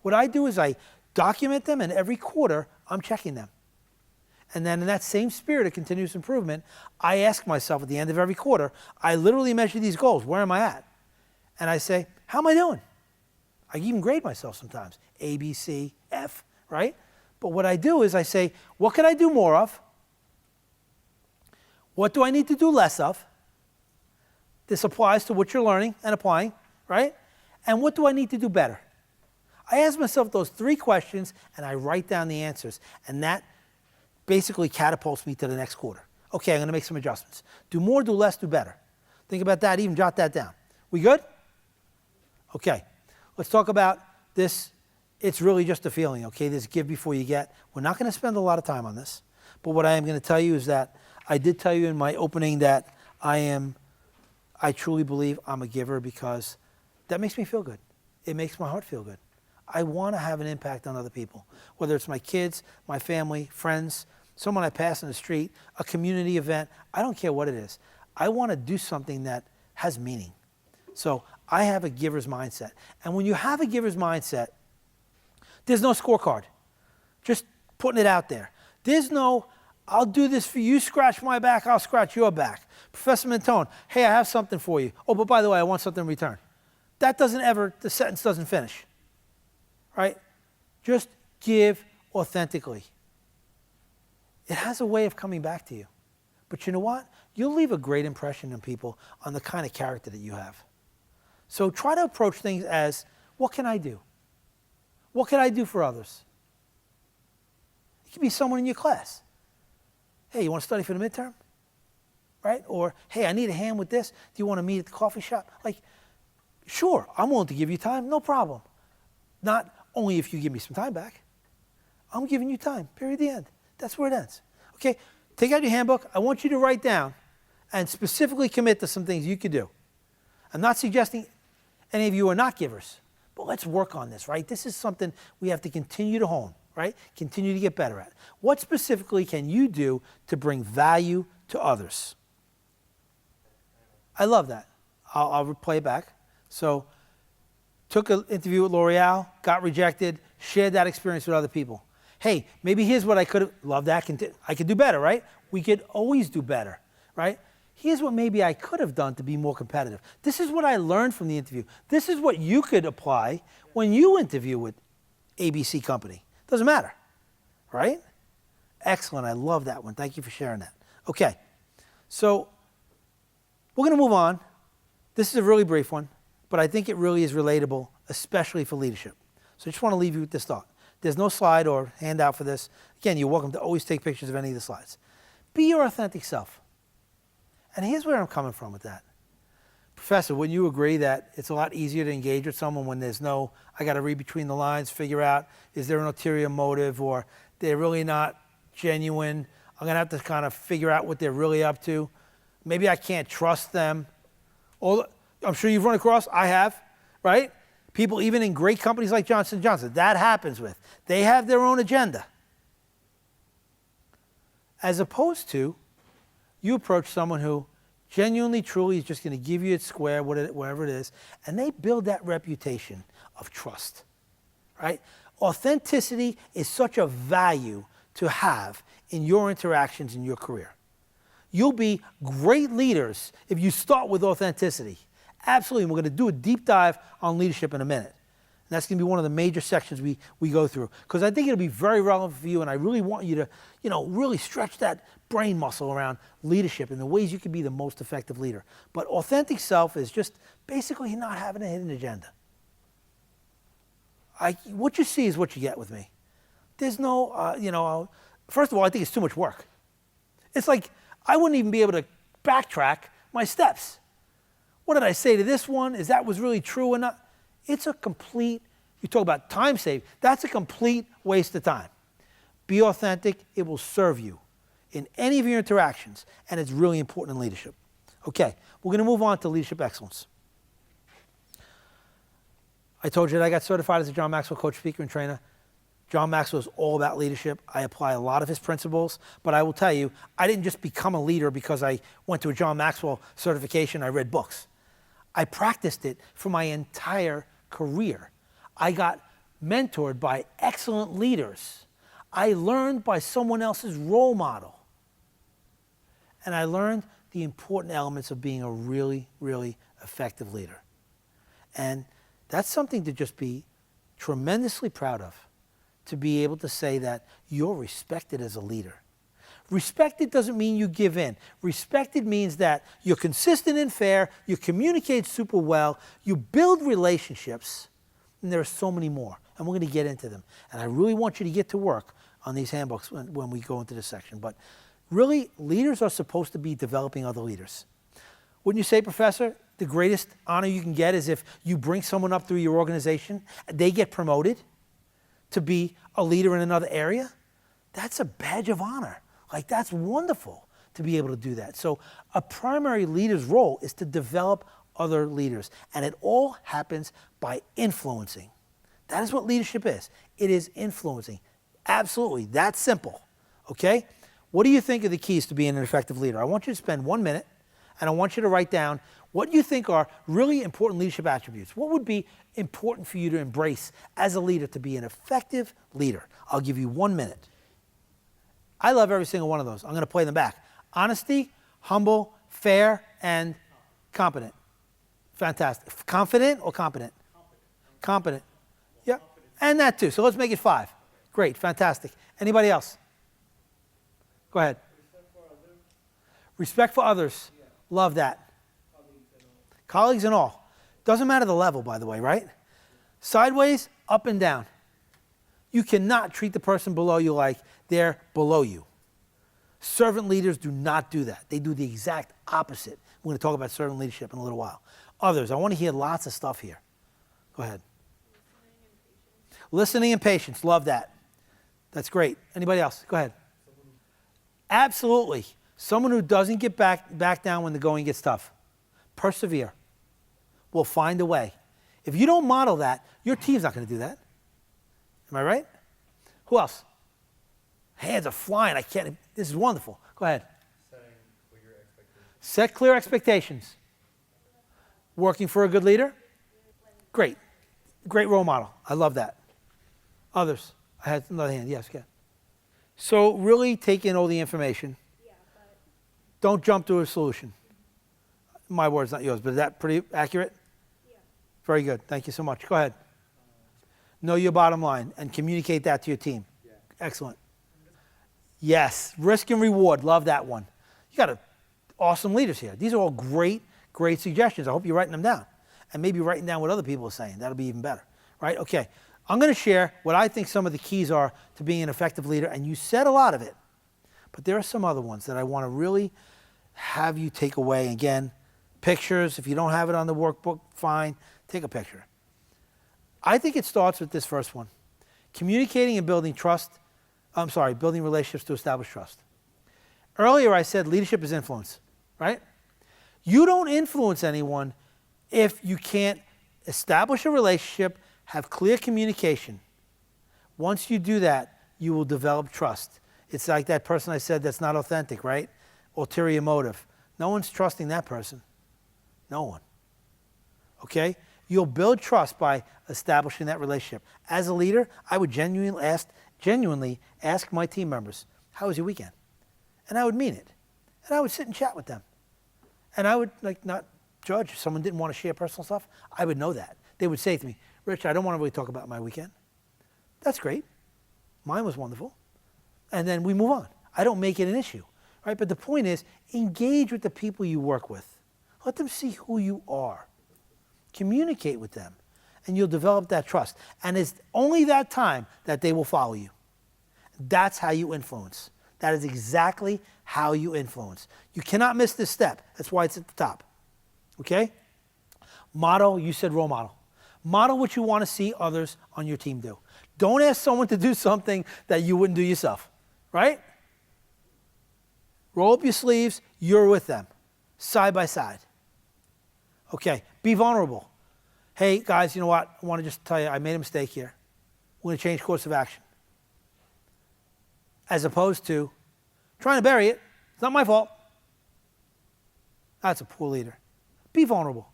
What I do is I document them, and every quarter I'm checking them. And then in that same spirit of continuous improvement, I ask myself at the end of every quarter, I literally measure these goals. Where am I at? And I say, how am I doing? I even grade myself sometimes. A, B, C, F, right? But what I do is I say, what can I do more of? What do I need to do less of? This applies to what you're learning and applying, right? And what do I need to do better? I ask myself those 3 questions, and I write down the answers. And that basically catapults me to the next quarter. Okay, I'm going to make some adjustments. Do more, do less, do better. Think about that, even jot that down. We good? Okay, let's talk about this. It's really just a feeling, okay? This give before you get. We're not going to spend a lot of time on this. But what I am going to tell you is that I did tell you in my opening that I truly believe I'm a giver, because that makes me feel good. It makes my heart feel good. I want to have an impact on other people, whether it's my kids, my family, friends, someone I pass in the street, a community event. I don't care what it is. I want to do something that has meaning. So I have a giver's mindset. And when you have a giver's mindset, there's no scorecard. Just putting it out there. There's no, I'll do this for you. Scratch my back, I'll scratch your back. Professor Mentone, hey, I have something for you. Oh, but by the way, I want something in return. That doesn't ever, the sentence doesn't finish, right? Just give authentically. It has a way of coming back to you. But you know what? You'll leave a great impression on people on the kind of character that you have. So try to approach things as, what can I do? What can I do for others? It could be someone in your class. Hey, you want to study for the midterm? Right? Or, hey, I need a hand with this. Do you want to meet at the coffee shop? Like, sure, I'm willing to give you time, no problem. Not only if you give me some time back. I'm giving you time, period, the end. That's where it ends. Okay, take out your handbook. I want you to write down and specifically commit to some things you could do. I'm not suggesting any of you are not givers, but let's work on this, right? This is something we have to continue to hone, right? Continue to get better at. What specifically can you do to bring value to others? I love that. I'll replay it back. So, took an interview with L'Oreal, got rejected, shared that experience with other people. Hey, maybe here's what I could have, love that, I could do better, right? We could always do better, right? Here's what maybe I could have done to be more competitive. This is what I learned from the interview. This is what you could apply when you interview with ABC company. Doesn't matter, right? Excellent, I love that one. Thank you for sharing that. Okay, so we're gonna move on. This is a really brief one, but I think it really is relatable, especially for leadership. So I just wanna leave you with this thought. There's no slide or handout for this. Again, you're welcome to always take pictures of any of the slides. Be your authentic self. And here's where I'm coming from with that. Professor, wouldn't you agree that it's a lot easier to engage with someone when there's no, I got to read between the lines, figure out, is there an ulterior motive, or they're really not genuine? I'm going to have to kind of figure out what they're really up to. Maybe I can't trust them. I'm sure you've run across, I have, right? People even in great companies like Johnson & Johnson, that happens with. They have their own agenda. As opposed to, you approach someone who genuinely, truly is just going to give you its square, whatever it is, and they build that reputation of trust, right? Authenticity is such a value to have in your interactions in your career. You'll be great leaders if you start with authenticity. Absolutely, and we're going to do a deep dive on leadership in a minute. And that's going to be one of the major sections we go through, because I think it'll be very relevant for you, and I really want you to, really stretch that brain muscle around leadership and the ways you can be the most effective leader. But authentic self is just basically not having a hidden agenda. What you see is what you get with me. There's no, first of all, I think it's too much work. It's like I wouldn't even be able to backtrack my steps. What did I say to this one? Is that was really true or not? It's a complete, you talk about time save, that's a complete waste of time. Be authentic, it will serve you in any of your interactions, and it's really important in leadership. Okay, we're going to move on to leadership excellence. I told you that I got certified as a John Maxwell coach, speaker, and trainer. John Maxwell is all about leadership. I apply a lot of his principles, but I will tell you, I didn't just become a leader because I went to a John Maxwell certification, I read books. I practiced it for my entire career. I got mentored by excellent leaders. I learned by someone else's role model. And I learned the important elements of being a really, really effective leader. And that's something to just be tremendously proud of, to be able to say that you're respected as a leader. Respected doesn't mean you give in. Respected means that you're consistent and fair, you communicate super well, you build relationships, and there are so many more. And we're going to get into them. And I really want you to get to work on these handbooks when we go into this section. But really, leaders are supposed to be developing other leaders. Wouldn't you say, Professor, the greatest honor you can get is if you bring someone up through your organization, they get promoted to be a leader in another area? That's a badge of honor. Like, that's wonderful to be able to do that. So a primary leader's role is to develop other leaders. And it all happens by influencing. That is what leadership is. It is influencing. Absolutely. That's simple. Okay? What do you think are the keys to being an effective leader? I want you to spend 1 minute, and I want you to write down what you think are really important leadership attributes. What would be important for you to embrace as a leader to be an effective leader? I'll give you 1 minute. I love every single one of those. I'm going to play them back. Honesty, humble, fair, and competent. Fantastic. Confident or competent? Competent. Yep. And that too. So let's make it 5. Great. Fantastic. Anybody else? Go ahead. Respect for others. Love that. Colleagues and all. Doesn't matter the level, by the way, right? Sideways, up and down. You cannot treat the person below you like they're below you. Servant leaders do not do that. They do the exact opposite. We're going to talk about servant leadership in a little while. Others, I want to hear lots of stuff here. Go ahead. Listening and patience. Love that. That's great. Anybody else? Go ahead. Absolutely. Someone who doesn't get back down when the going gets tough. Persevere. We'll find a way. If you don't model that, your team's not going to do that. Am I right? Who else? Hands are flying. I can't. This is wonderful. Go ahead. Setting clear expectations. Set clear expectations. Working for a good leader? Great. Great role model. I love that. Others? I had another hand. Yes, okay. So really take in all the information. Don't jump to a solution. My words, not yours, but is that pretty accurate? Yeah. Very good. Thank you so much. Go ahead. Know your bottom line and communicate that to your team. Yeah. Excellent. Yes. Risk and reward. Love that one. You got awesome leaders here. These are all great, great suggestions. I hope you're writing them down. And maybe writing down what other people are saying. That'll be even better. Right? Okay. I'm going to share what I think some of the keys are to being an effective leader. And you said a lot of it. But there are some other ones that I want to really have you take away. Again, pictures. If you don't have it on the workbook, fine. Take a picture. I think it starts with this first one. Communicating and building building relationships to establish trust. Earlier I said leadership is influence, right? You don't influence anyone if you can't establish a relationship, have clear communication. Once you do that, you will develop trust. It's like that person I said that's not authentic, right? Ulterior motive. No one's trusting that person. No one. Okay? You'll build trust by establishing that relationship. As a leader, I would genuinely ask my team members, how was your weekend? And I would mean it. And I would sit and chat with them. And I would not judge if someone didn't want to share personal stuff. I would know that. They would say to me, Rich, I don't want to really talk about my weekend. That's great. Mine was wonderful. And then we move on. I don't make it an issue. Right? But the point is, engage with the people you work with. Let them see who you are. Communicate with them, and you'll develop that trust. And it's only that time that they will follow you. That's how you influence. That is exactly how you influence. You cannot miss this step. That's why it's at the top. Okay? Model, you said role model. Model what you want to see others on your team do. Don't ask someone to do something that you wouldn't do yourself. Right? Roll up your sleeves, you're with them. Side by side. Okay, be vulnerable. Hey, guys, you know what? I want to just tell you, I made a mistake here. We're going to change course of action. As opposed to trying to bury it. It's not my fault. That's a poor leader. Be vulnerable.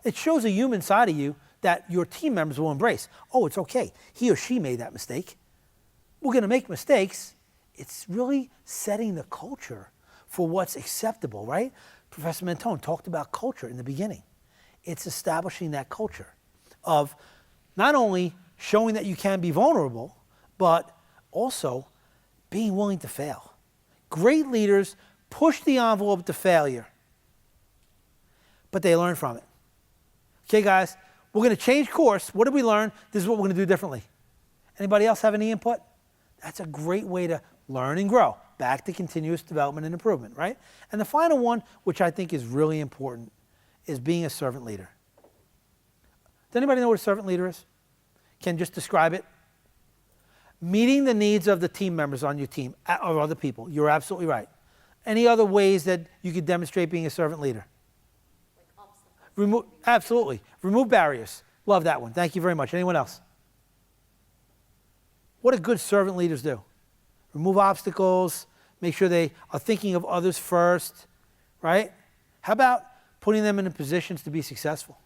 It shows a human side of you that your team members will embrace. Oh, it's okay. He or she made that mistake. We're going to make mistakes. It's really setting the culture for what's acceptable, right? Professor Mentone talked about culture in the beginning. It's establishing that culture of not only showing that you can be vulnerable, but also being willing to fail. Great leaders push the envelope to failure, but they learn from it. Okay, guys, we're going to change course. What did we learn? This is what we're going to do differently. Anybody else have any input? That's a great way to learn and grow. Back to continuous development and improvement, right? And the final one, which I think is really important, is being a servant leader. Does anybody know what a servant leader is? Can just describe it? Meeting the needs of the team members on your team or other people. You're absolutely right. Any other ways that you could demonstrate being a servant leader? Like obstacles. Absolutely. Remove barriers. Love that one. Thank you very much. Anyone else? What do good servant leaders do? Remove obstacles. Make sure they are thinking of others first. Right? How about putting them in positions to be successful?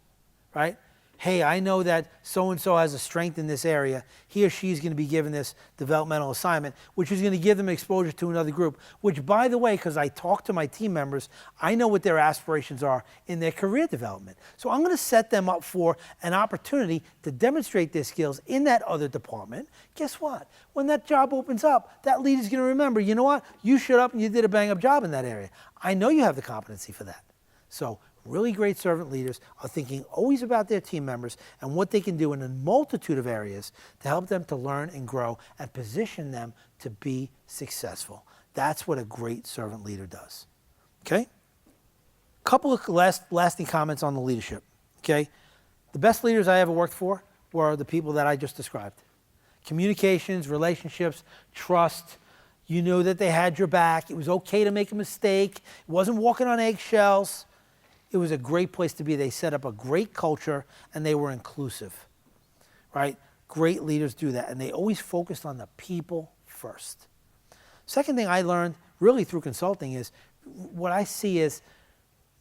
Right? Hey, I know that so-and-so has a strength in this area. He or she is going to be given this developmental assignment, which is going to give them exposure to another group, which, by the way, because I talk to my team members, I know what their aspirations are in their career development. So I'm going to set them up for an opportunity to demonstrate their skills in that other department. Guess what? When that job opens up, that leader is going to remember, you know what? You showed up and you did a bang-up job in that area. I know you have the competency for that. So really great servant leaders are thinking always about their team members and what they can do in a multitude of areas to help them to learn and grow and position them to be successful. That's what a great servant leader does. Okay? Couple of lasting comments on the leadership. Okay? The best leaders I ever worked for were the people that I just described. Communications, relationships, trust. You knew that they had your back. It was okay to make a mistake. It wasn't walking on eggshells. It was a great place to be. They set up a great culture and they were inclusive, right? Great leaders do that and they always focused on the people first. Second thing I learned really through consulting is what I see is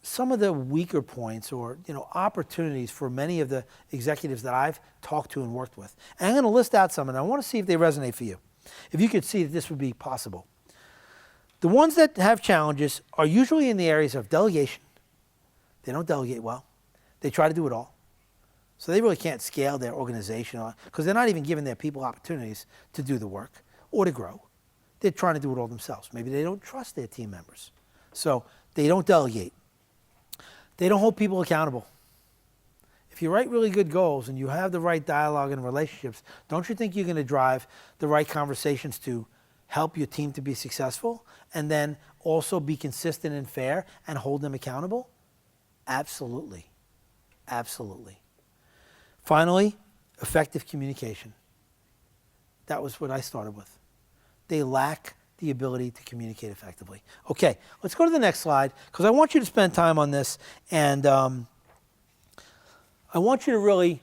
some of the weaker points or opportunities for many of the executives that I've talked to and worked with. And I'm going to list out some and I want to see if they resonate for you. If you could see that this would be possible. The ones that have challenges are usually in the areas of delegation. They don't delegate well. They try to do it all. So they really can't scale their organization because they're not even giving their people opportunities to do the work or to grow. They're trying to do it all themselves. Maybe they don't trust their team members. So they don't delegate. They don't hold people accountable. If you write really good goals and you have the right dialogue and relationships, don't you think you're going to drive the right conversations to help your team to be successful and then also be consistent and fair and hold them accountable? Absolutely. Absolutely. Finally, effective communication. That was what I started with. They lack the ability to communicate effectively. Okay, let's go to the next slide because I want you to spend time on this and I want you to really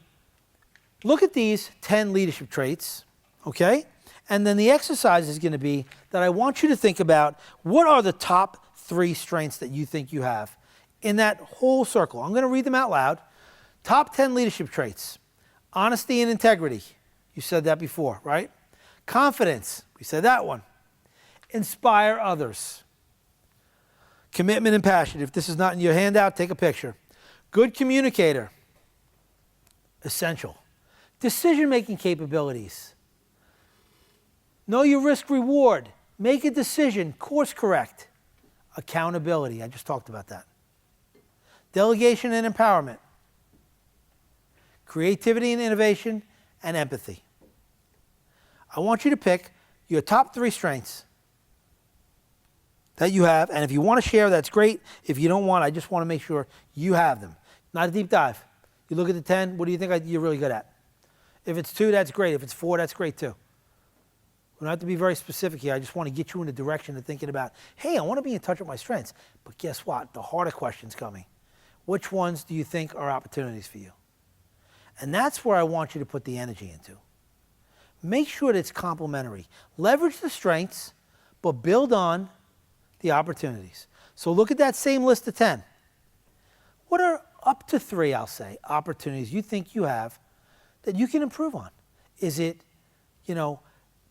look at these 10 leadership traits, okay? And then the exercise is going to be that I want you to think about what are the top 3 strengths that you think you have in that whole circle. I'm going to read them out loud. Top 10 leadership traits. Honesty and integrity. You said that before, right? Confidence. We said that one. Inspire others. Commitment and passion. If this is not in your handout, take a picture. Good communicator. Essential. Decision-making capabilities. Know your risk reward. Make a decision. Course correct. Accountability. I just talked about that. Delegation and empowerment, creativity and innovation, and empathy. I want you to pick your top 3 strengths that you have, and if you want to share, that's great. If you don't want, I just want to make sure you have them. Not a deep dive. You look at the 10, what do you think you're really good at? If it's 2, that's great. If it's 4, that's great too. We don't have to be very specific here. I just want to get you in the direction of thinking about, hey, I want to be in touch with my strengths. But guess what? The harder question's coming. Which ones do you think are opportunities for you? And that's where I want you to put the energy into. Make sure that it's complementary. Leverage the strengths, but build on the opportunities. So look at that same list of 10. What are up to 3, I'll say, opportunities you think you have that you can improve on? Is it,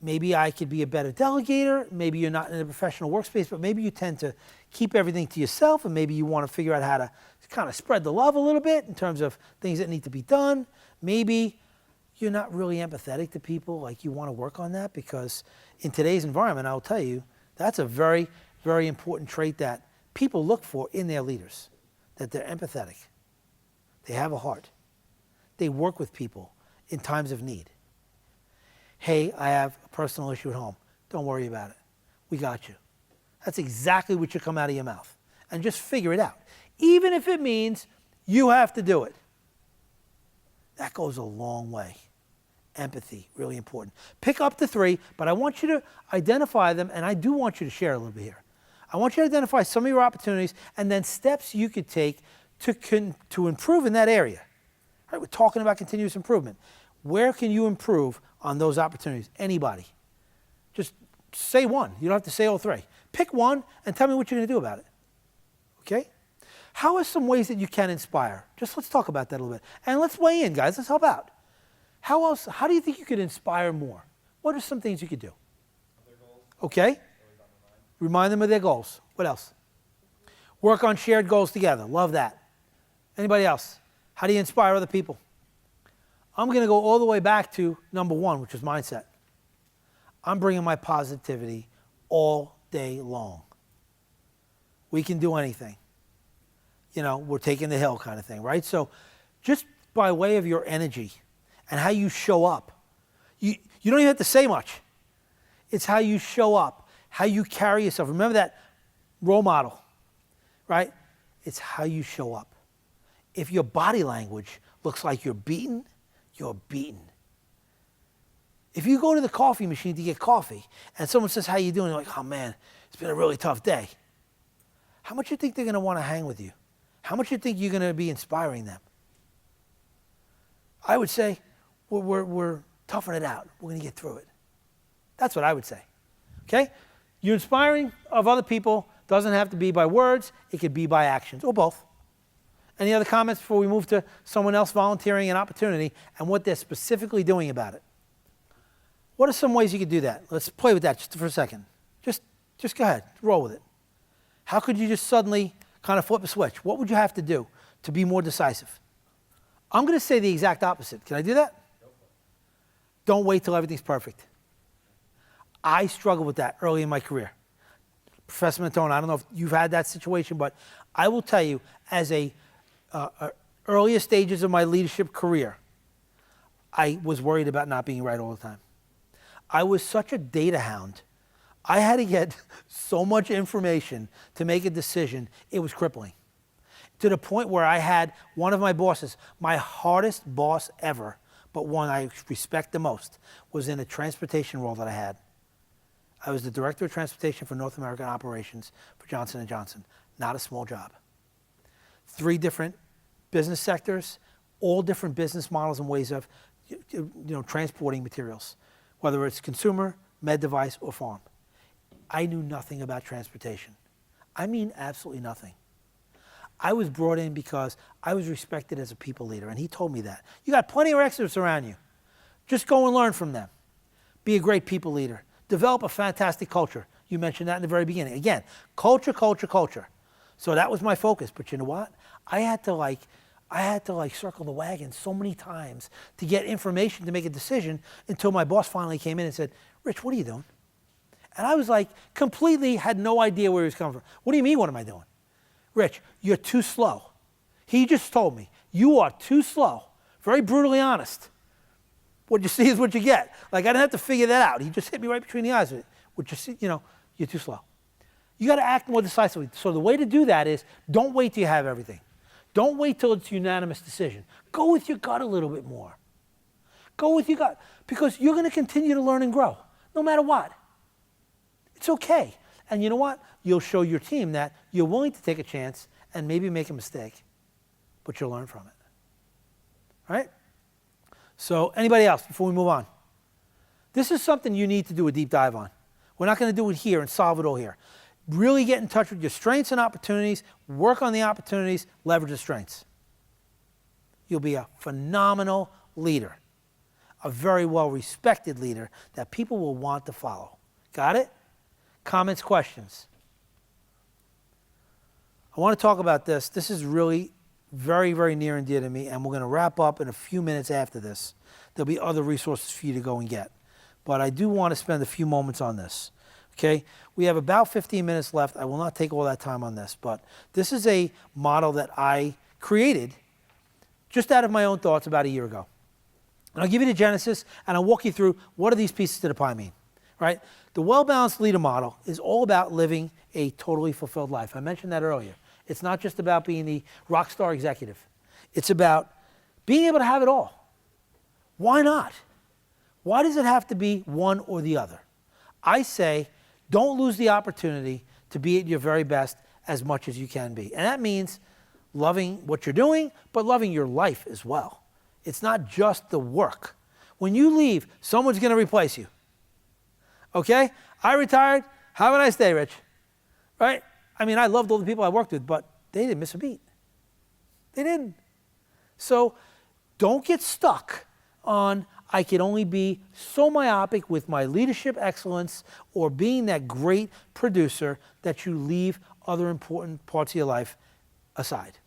maybe I could be a better delegator. Maybe you're not in a professional workspace, but maybe you tend to keep everything to yourself, and maybe you want to figure out how to kind of spread the love a little bit in terms of things that need to be done. Maybe you're not really empathetic to people, like you want to work on that, because in today's environment, I'll tell you, that's a very, very important trait that people look for in their leaders, that they're empathetic. They have a heart. They work with people in times of need. Hey, I have a personal issue at home. Don't worry about it. We got you. That's exactly what should come out of your mouth. And just figure it out. Even if it means you have to do it. That goes a long way. Empathy, really important. Pick up the 3, but I want you to identify them, and I do want you to share a little bit here. I want you to identify some of your opportunities and then steps you could take to improve in that area. All right, we're talking about continuous improvement. Where can you improve on those opportunities? Anybody. Just say one. You don't have to say all 3. Pick one and tell me what you're going to do about it. Okay? How are some ways that you can inspire? Just let's talk about that a little bit. And let's weigh in, guys. Let's help out. How do you think you could inspire more? What are some things you could do? Okay. Remind them of their goals. What else? Work on shared goals together. Love that. Anybody else? How do you inspire other people? I'm going to go all the way back to number one, which is mindset. I'm bringing my positivity all day long. We can do anything. You know, we're taking the hill kind of thing, right? So just by way of your energy and how you show up, you don't even have to say much. It's how you show up, how you carry yourself. Remember that role model, right? It's how you show up. If your body language looks like you're beaten, you're beaten. If you go to the coffee machine to get coffee and someone says, how you doing? You're like, oh man, it's been a really tough day. How much do you think they're going to want to hang with you? How much do you think you're going to be inspiring them? I would say, we're toughing it out. We're going to get through it. That's what I would say. Okay? You're inspiring of other people. Doesn't have to be by words. It could be by actions or both. Any other comments before we move to someone else volunteering an opportunity and what they're specifically doing about it? What are some ways you could do that? Let's play with that just for a second. Just go ahead. Roll with it. How could you just suddenly kind of flip a switch? What would you have to do to be more decisive? I'm going to say the exact opposite. Can I do that? Don't wait till everything's perfect. I struggled with that early in my career. Professor Mentone, I don't know if you've had that situation, but I will tell you, as earlier stages of my leadership career, I was worried about not being right all the time. I was such a data hound. I had to get so much information to make a decision, it was crippling. To the point where I had one of my bosses, my hardest boss ever, but one I respect the most, was in a transportation role that I had. I was the director of transportation for North American operations for Johnson & Johnson. Not a small job. 3 different business sectors, all different business models and ways of transporting materials, whether it's consumer, med device, or farm. I knew nothing about transportation. I mean absolutely nothing. I was brought in because I was respected as a people leader, and he told me that. You got plenty of experts around you. Just go and learn from them. Be a great people leader. Develop a fantastic culture. You mentioned that in the very beginning. Again, culture, culture, culture. So that was my focus. But you know what? I had to circle the wagon so many times to get information to make a decision until my boss finally came in and said, Rich, what are you doing? And I was like, completely had no idea where he was coming from. What do you mean, what am I doing? Rich, you're too slow. He just told me, you are too slow. Very brutally honest. What you see is what you get. Like, I didn't have to figure that out. He just hit me right between the eyes with it. What you see, you're too slow. You got to act more decisively. So the way to do that is don't wait till you have everything. Don't wait till it's a unanimous decision. Go with your gut a little bit more. Go with your gut, because you're going to continue to learn and grow, no matter what. It's okay. And you know what? You'll show your team that you're willing to take a chance and maybe make a mistake, but you'll learn from it. All right? So anybody else before we move on? This is something you need to do a deep dive on. We're not going to do it here and solve it all here. Really get in touch with your strengths and opportunities, work on the opportunities, leverage the strengths. You'll be a phenomenal leader, a very well-respected leader that people will want to follow. Got it? Comments, questions? I want to talk about this. This is really very, very near and dear to me, and we're going to wrap up in a few minutes after this. There'll be other resources for you to go and get. But I do want to spend a few moments on this. Okay? We have about 15 minutes left. I will not take all that time on this, but this is a model that I created just out of my own thoughts about a year ago. And I'll give you the genesis, and I'll walk you through what do these pieces to the pie mean. Right? The well-balanced leader model is all about living a totally fulfilled life. I mentioned that earlier. It's not just about being the rock star executive. It's about being able to have it all. Why not? Why does it have to be one or the other? I say, don't lose the opportunity to be at your very best as much as you can be. And that means loving what you're doing, but loving your life as well. It's not just the work. When you leave, someone's going to replace you. Okay? I retired. Have a nice day, Rich. Right? I mean, I loved all the people I worked with, but they didn't miss a beat. They didn't. So don't get stuck on I can only be so myopic with my leadership excellence or being that great producer that you leave other important parts of your life aside.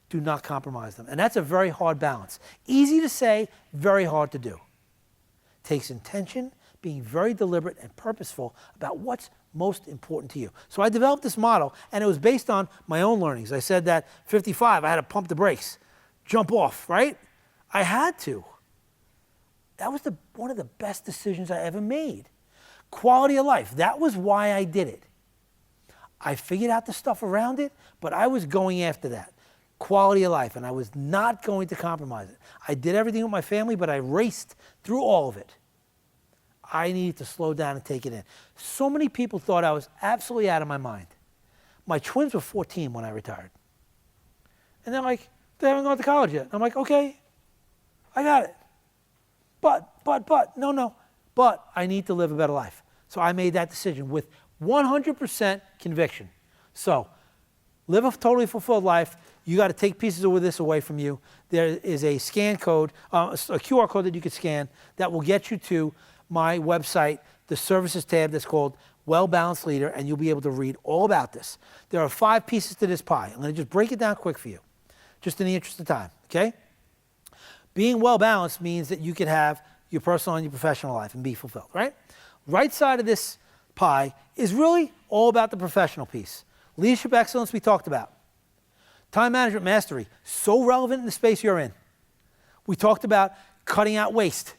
Do not compromise them. And that's a very hard balance. Easy to say, very hard to do. Takes intention, being very deliberate and purposeful about what's most important to you. So I developed this model, and it was based on my own learnings. I said that 55, I had to pump the brakes, jump off, right? I had to. That was one of the best decisions I ever made. Quality of life, that was why I did it. I figured out the stuff around it, but I was going after that. Quality of life, and I was not going to compromise it. I did everything with my family, but I raced through all of it. I needed to slow down and take it in. So many people thought I was absolutely out of my mind. My twins were 14 when I retired. And they're like, they haven't gone to college yet. I'm like, okay, I got it. But I need to live a better life. So I made that decision with 100% conviction. So live a totally fulfilled life. You got to take pieces of this away from you. There is a scan code, a QR code that you can scan that will get you to my website, the services tab that's called Well Balanced Leader, and you'll be able to read all about this. There are 5 pieces to this pie. I'm going to just break it down quick for you, just in the interest of time, okay? Being well balanced means that you can have your personal and your professional life and be fulfilled, right? Right side of this pie is really all about the professional piece. Leadership excellence we talked about. Time management mastery, so relevant in the space you're in. We talked about cutting out waste.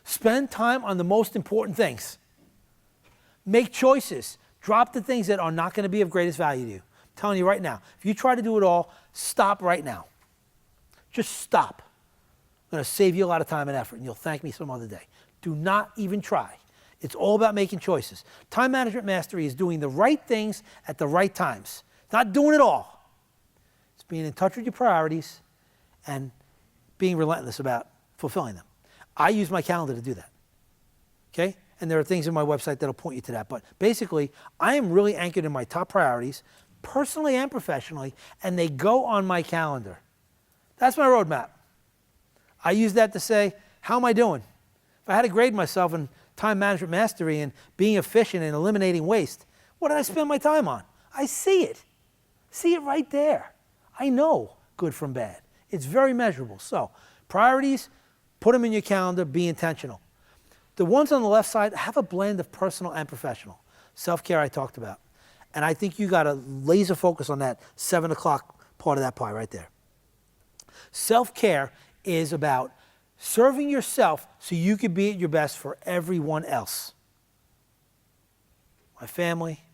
Spend time on the most important things. Make choices. Drop the things that are not going to be of greatest value to you. I'm telling you right now, if you try to do it all, stop right now. Just stop. I'm going to save you a lot of time and effort, and you'll thank me some other day. Do not even try. It's all about making choices. Time management mastery is doing the right things at the right times. It's not doing it all. It's being in touch with your priorities and being relentless about fulfilling them. I use my calendar to do that, okay? And there are things in my website that'll point you to that. But basically, I am really anchored in my top priorities, personally and professionally, and they go on my calendar. That's my roadmap. I use that to say, how am I doing? If I had to grade myself in time management mastery and being efficient and eliminating waste, what did I spend my time on? I see it. See it right there. I know good from bad. It's very measurable. So, priorities, put them in your calendar, be intentional. The ones on the left side have a blend of personal and professional. Self-care I talked about. And I think you got to laser focus on that 7 o'clock part of that pie right there. Self-care is about serving yourself so you can be at your best for everyone else. My family,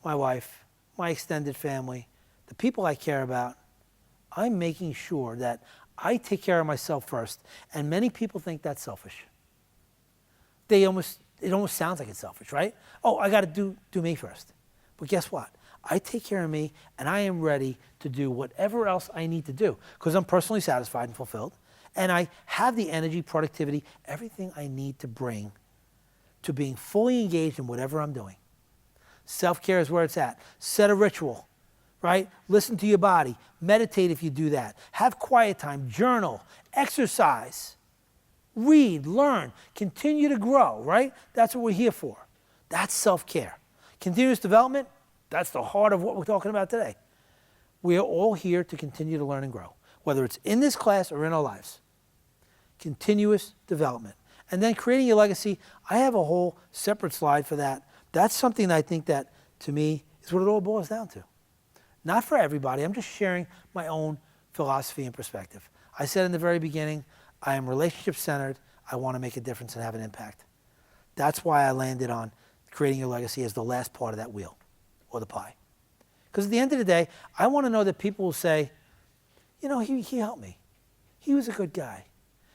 my wife, my extended family, the people I care about. I'm making sure that I take care of myself first. And many people think that's selfish. It almost sounds like it's selfish, right? Oh, I got to do me first. But guess what? I take care of me, and I am ready to do whatever else I need to do because I'm personally satisfied and fulfilled, and I have the energy, productivity, everything I need to bring to being fully engaged in whatever I'm doing. Self-care is where it's at. Set a ritual, right? Listen to your body. Meditate if you do that. Have quiet time. Journal. Exercise. Read. Learn. Continue to grow, right? That's what we're here for. That's self-care. Continuous development, that's the heart of what we're talking about today. We are all here to continue to learn and grow, whether it's in this class or in our lives. Continuous development. And then creating your legacy, I have a whole separate slide for that. That's something that I think that, to me, is what it all boils down to. Not for everybody. I'm just sharing my own philosophy and perspective. I said in the very beginning, I am relationship-centered. I want to make a difference and have an impact. That's why I landed on creating your legacy as the last part of that wheel or the pie. Because at the end of the day, I want to know that people will say, you know, he helped me. He was a good guy.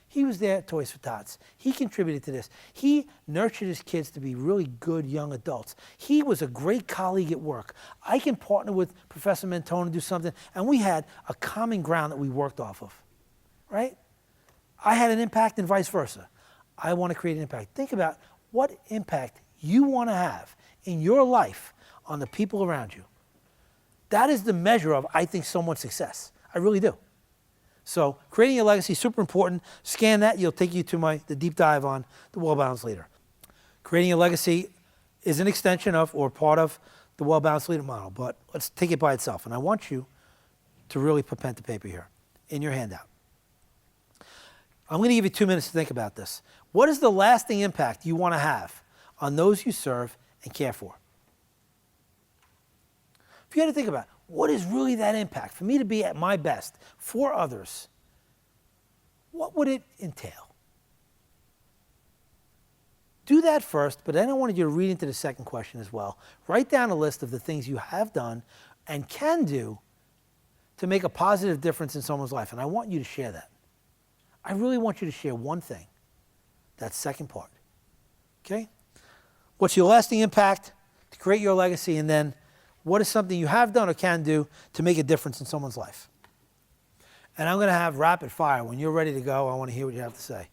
He was there at Toys for Tots. He contributed to this. He nurtured his kids to be really good young adults. He was a great colleague at work. I can partner with Professor Mentone and do something, and we had a common ground that we worked off of, right? I had an impact and vice versa. I want to create an impact. Think about what impact you want to have in your life on the people around you. That is the measure of, I think, someone's success. I really do. So creating your legacy is super important. Scan that. You'll take you to the deep dive on the well-balanced leader. Creating a legacy is an extension of or part of the well-balanced leader model, but let's take it by itself. And I want you to really put pen to paper here in your handout. I'm going to give you 2 minutes to think about this. What is the lasting impact you want to have on those you serve and care for? If you had to think about what is really that impact, for me to be at my best for others, what would it entail? Do that first, but then I wanted you to read into the second question as well. Write down a list of the things you have done and can do to make a positive difference in someone's life. And I want you to share that. I really want you to share one thing, that second part. Okay? What's your lasting impact to create your legacy? And then what is something you have done or can do to make a difference in someone's life? And I'm going to have rapid fire. When you're ready to go, I want to hear what you have to say.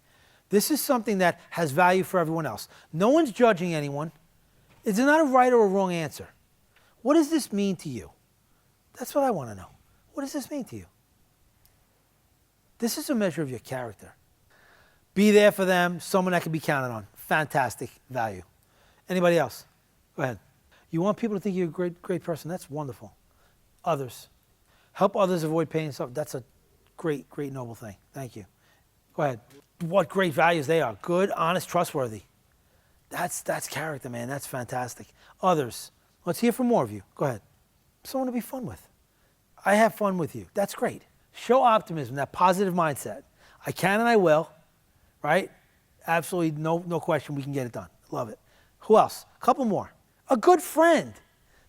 This is something that has value for everyone else. No one's judging anyone. It's not a right or a wrong answer. What does this mean to you? That's what I want to know. What does this mean to you? This is a measure of your character. Be there for them, someone that can be counted on. Fantastic value. Anybody else? Go ahead. You want people to think you're a great person. That's wonderful. Others. Help others avoid pain and suffering. That's a great noble thing. Thank you. Go ahead. What great values they are. Good, honest, trustworthy. That's character, man. That's fantastic. Others. Let's hear from more of you. Go ahead. Someone to be fun with. I have fun with you. That's great. Show optimism, that positive mindset. I can and I will, right? Absolutely no question we can get it done. Love it. Who else? A couple more. A good friend.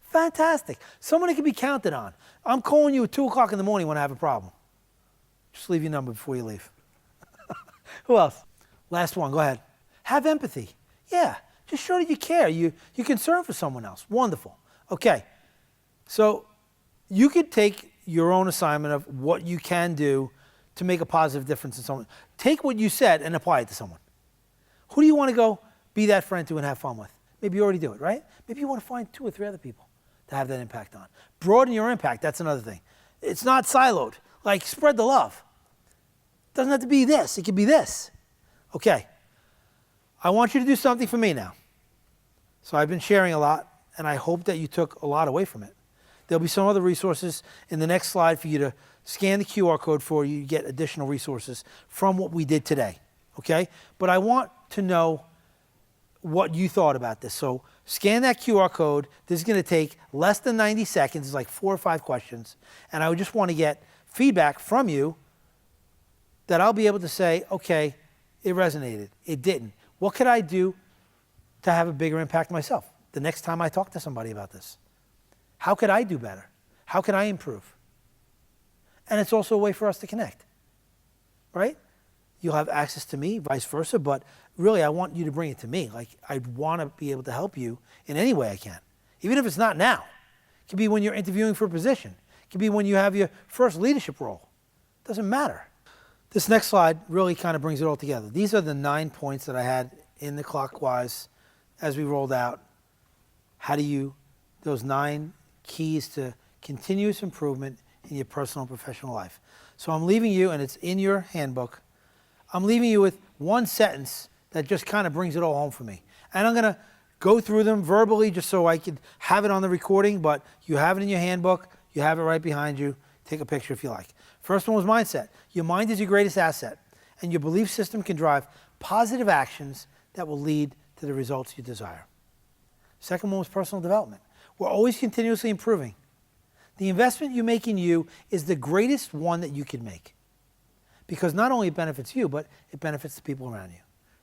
Fantastic. Someone that can be counted on. I'm calling you at 2 o'clock in the morning when I have a problem. Just leave your number before you leave. Who else? Last one. Go ahead. Have empathy. Yeah. Just show that you care. You're concerned for someone else. Wonderful. Okay. So you could take your own assignment of what you can do to make a positive difference in someone. Take what you said and apply it to someone. Who do you want to go be that friend to and have fun with? Maybe you already do it, right? Maybe you want to find 2 or 3 other people to have that impact on. Broaden your impact. That's another thing. It's not siloed. Like, spread the love. It doesn't have to be this. It could be this. Okay. I want you to do something for me now. So I've been sharing a lot, and I hope that you took a lot away from it. There'll be some other resources in the next slide for you to scan the QR code for you to get additional resources from what we did today. Okay? But I want to know what you thought about this. So scan that QR code. This is going to take less than 90 seconds. It's like 4 or 5 questions. And I would just want to get feedback from you that I'll be able to say, okay, it resonated. It didn't. What could I do to have a bigger impact myself the next time I talk to somebody about this? How could I do better? How can I improve? And it's also a way for us to connect, right? You'll have access to me, vice versa, but really I want you to bring it to me. Like, I want to be able to help you in any way I can, even if it's not now. It could be when you're interviewing for a position. It could be when you have your first leadership role. It doesn't matter. This next slide really kind of brings it all together. These are the 9 points that I had in the clockwise as we rolled out. Those 9 keys to continuous improvement in your personal and professional life. So I'm leaving you, and it's in your handbook, I'm leaving you with one sentence that just kind of brings it all home for me. And I'm going to go through them verbally just so I could have it on the recording, but you have it in your handbook. You have it right behind you. Take a picture if you like. First one was mindset. Your mind is your greatest asset, and your belief system can drive positive actions that will lead to the results you desire. Second one was personal development. We're always continuously improving. The investment you make in you is the greatest one that you can make, because not only it benefits you, but it benefits the people around you,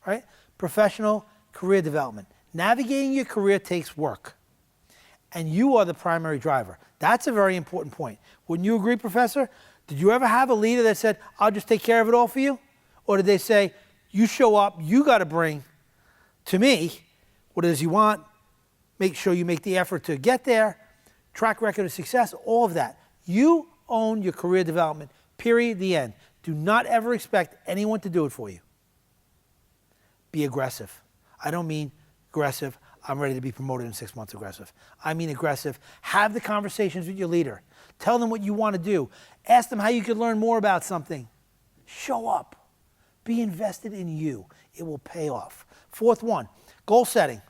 right? Professional career development. Navigating your career takes work, and you are the primary driver. That's a very important point. Wouldn't you agree, Professor? Did you ever have a leader that said, I'll just take care of it all for you? Or did they say, you show up, you got to bring to me what it is you want, make sure you make the effort to get there, track record of success, all of that. You own your career development, period, the end. Do not ever expect anyone to do it for you. Be aggressive. I don't mean aggressive, I'm ready to be promoted in 6 months aggressive. I mean aggressive. Have the conversations with your leader. Tell them what you want to do. Ask them how you could learn more about something. Show up. Be invested in you. It will pay off. Fourth one, goal setting.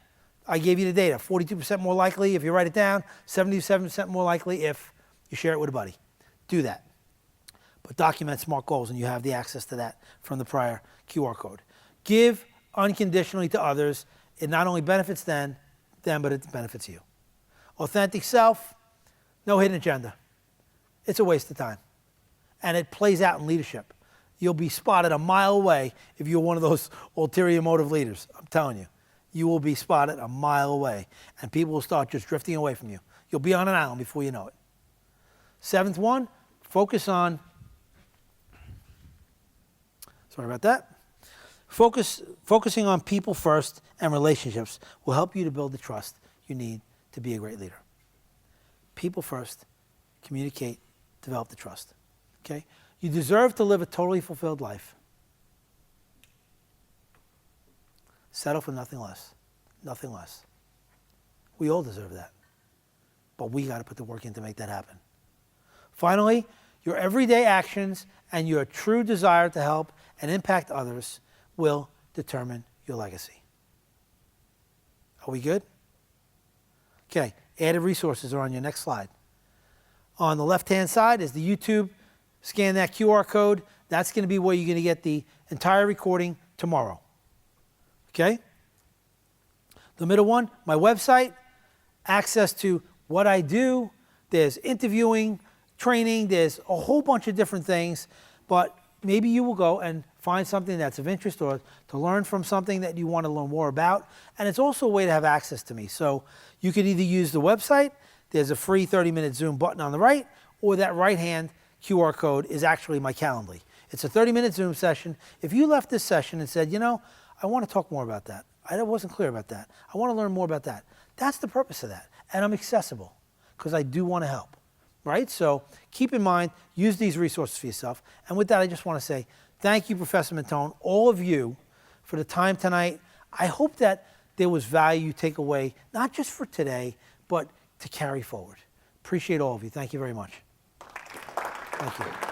I gave you the data. 42% more likely if you write it down, 77% more likely if you share it with a buddy. Do that. But document SMART goals, and you have the access to that from the prior QR code. Give unconditionally to others. It not only benefits them, but it benefits you. Authentic self, no hidden agenda. It's a waste of time. And it plays out in leadership. You'll be spotted a mile away if you're one of those ulterior motive leaders. I'm telling you. You will be spotted a mile away. And people will start just drifting away from you. You'll be on an island before you know it. Seventh one, focusing on people first and relationships will help you to build the trust you need to be a great leader. People first, communicate, develop the trust. Okay? You deserve to live a totally fulfilled life. Settle for nothing less. Nothing less. We all deserve that. But we got to put the work in to make that happen. Finally, your everyday actions and your true desire to help and impact others will determine your legacy. Are we good? Okay, added resources are on your next slide. On the left-hand side is the YouTube. Scan that QR code. That's going to be where you're going to get the entire recording tomorrow. Okay? The middle one, my website, access to what I do. There's interviewing, training, there's a whole bunch of different things, but maybe you will go and find something that's of interest or to learn from something that you want to learn more about. And it's also a way to have access to me. So you could either use the website, there's a free 30-minute Zoom button on the right, or that right-hand QR code is actually my Calendly. It's a 30-minute Zoom session. If you left this session and said, you know, I want to talk more about that. I wasn't clear about that. I want to learn more about that. That's the purpose of that. And I'm accessible because I do want to help, right? So keep in mind, use these resources for yourself. And with that, I just want to say thank you, Professor Mentone, all of you, for the time tonight. I hope that there was value you take away, not just for today, but to carry forward. Appreciate all of you. Thank you very much. Thank you.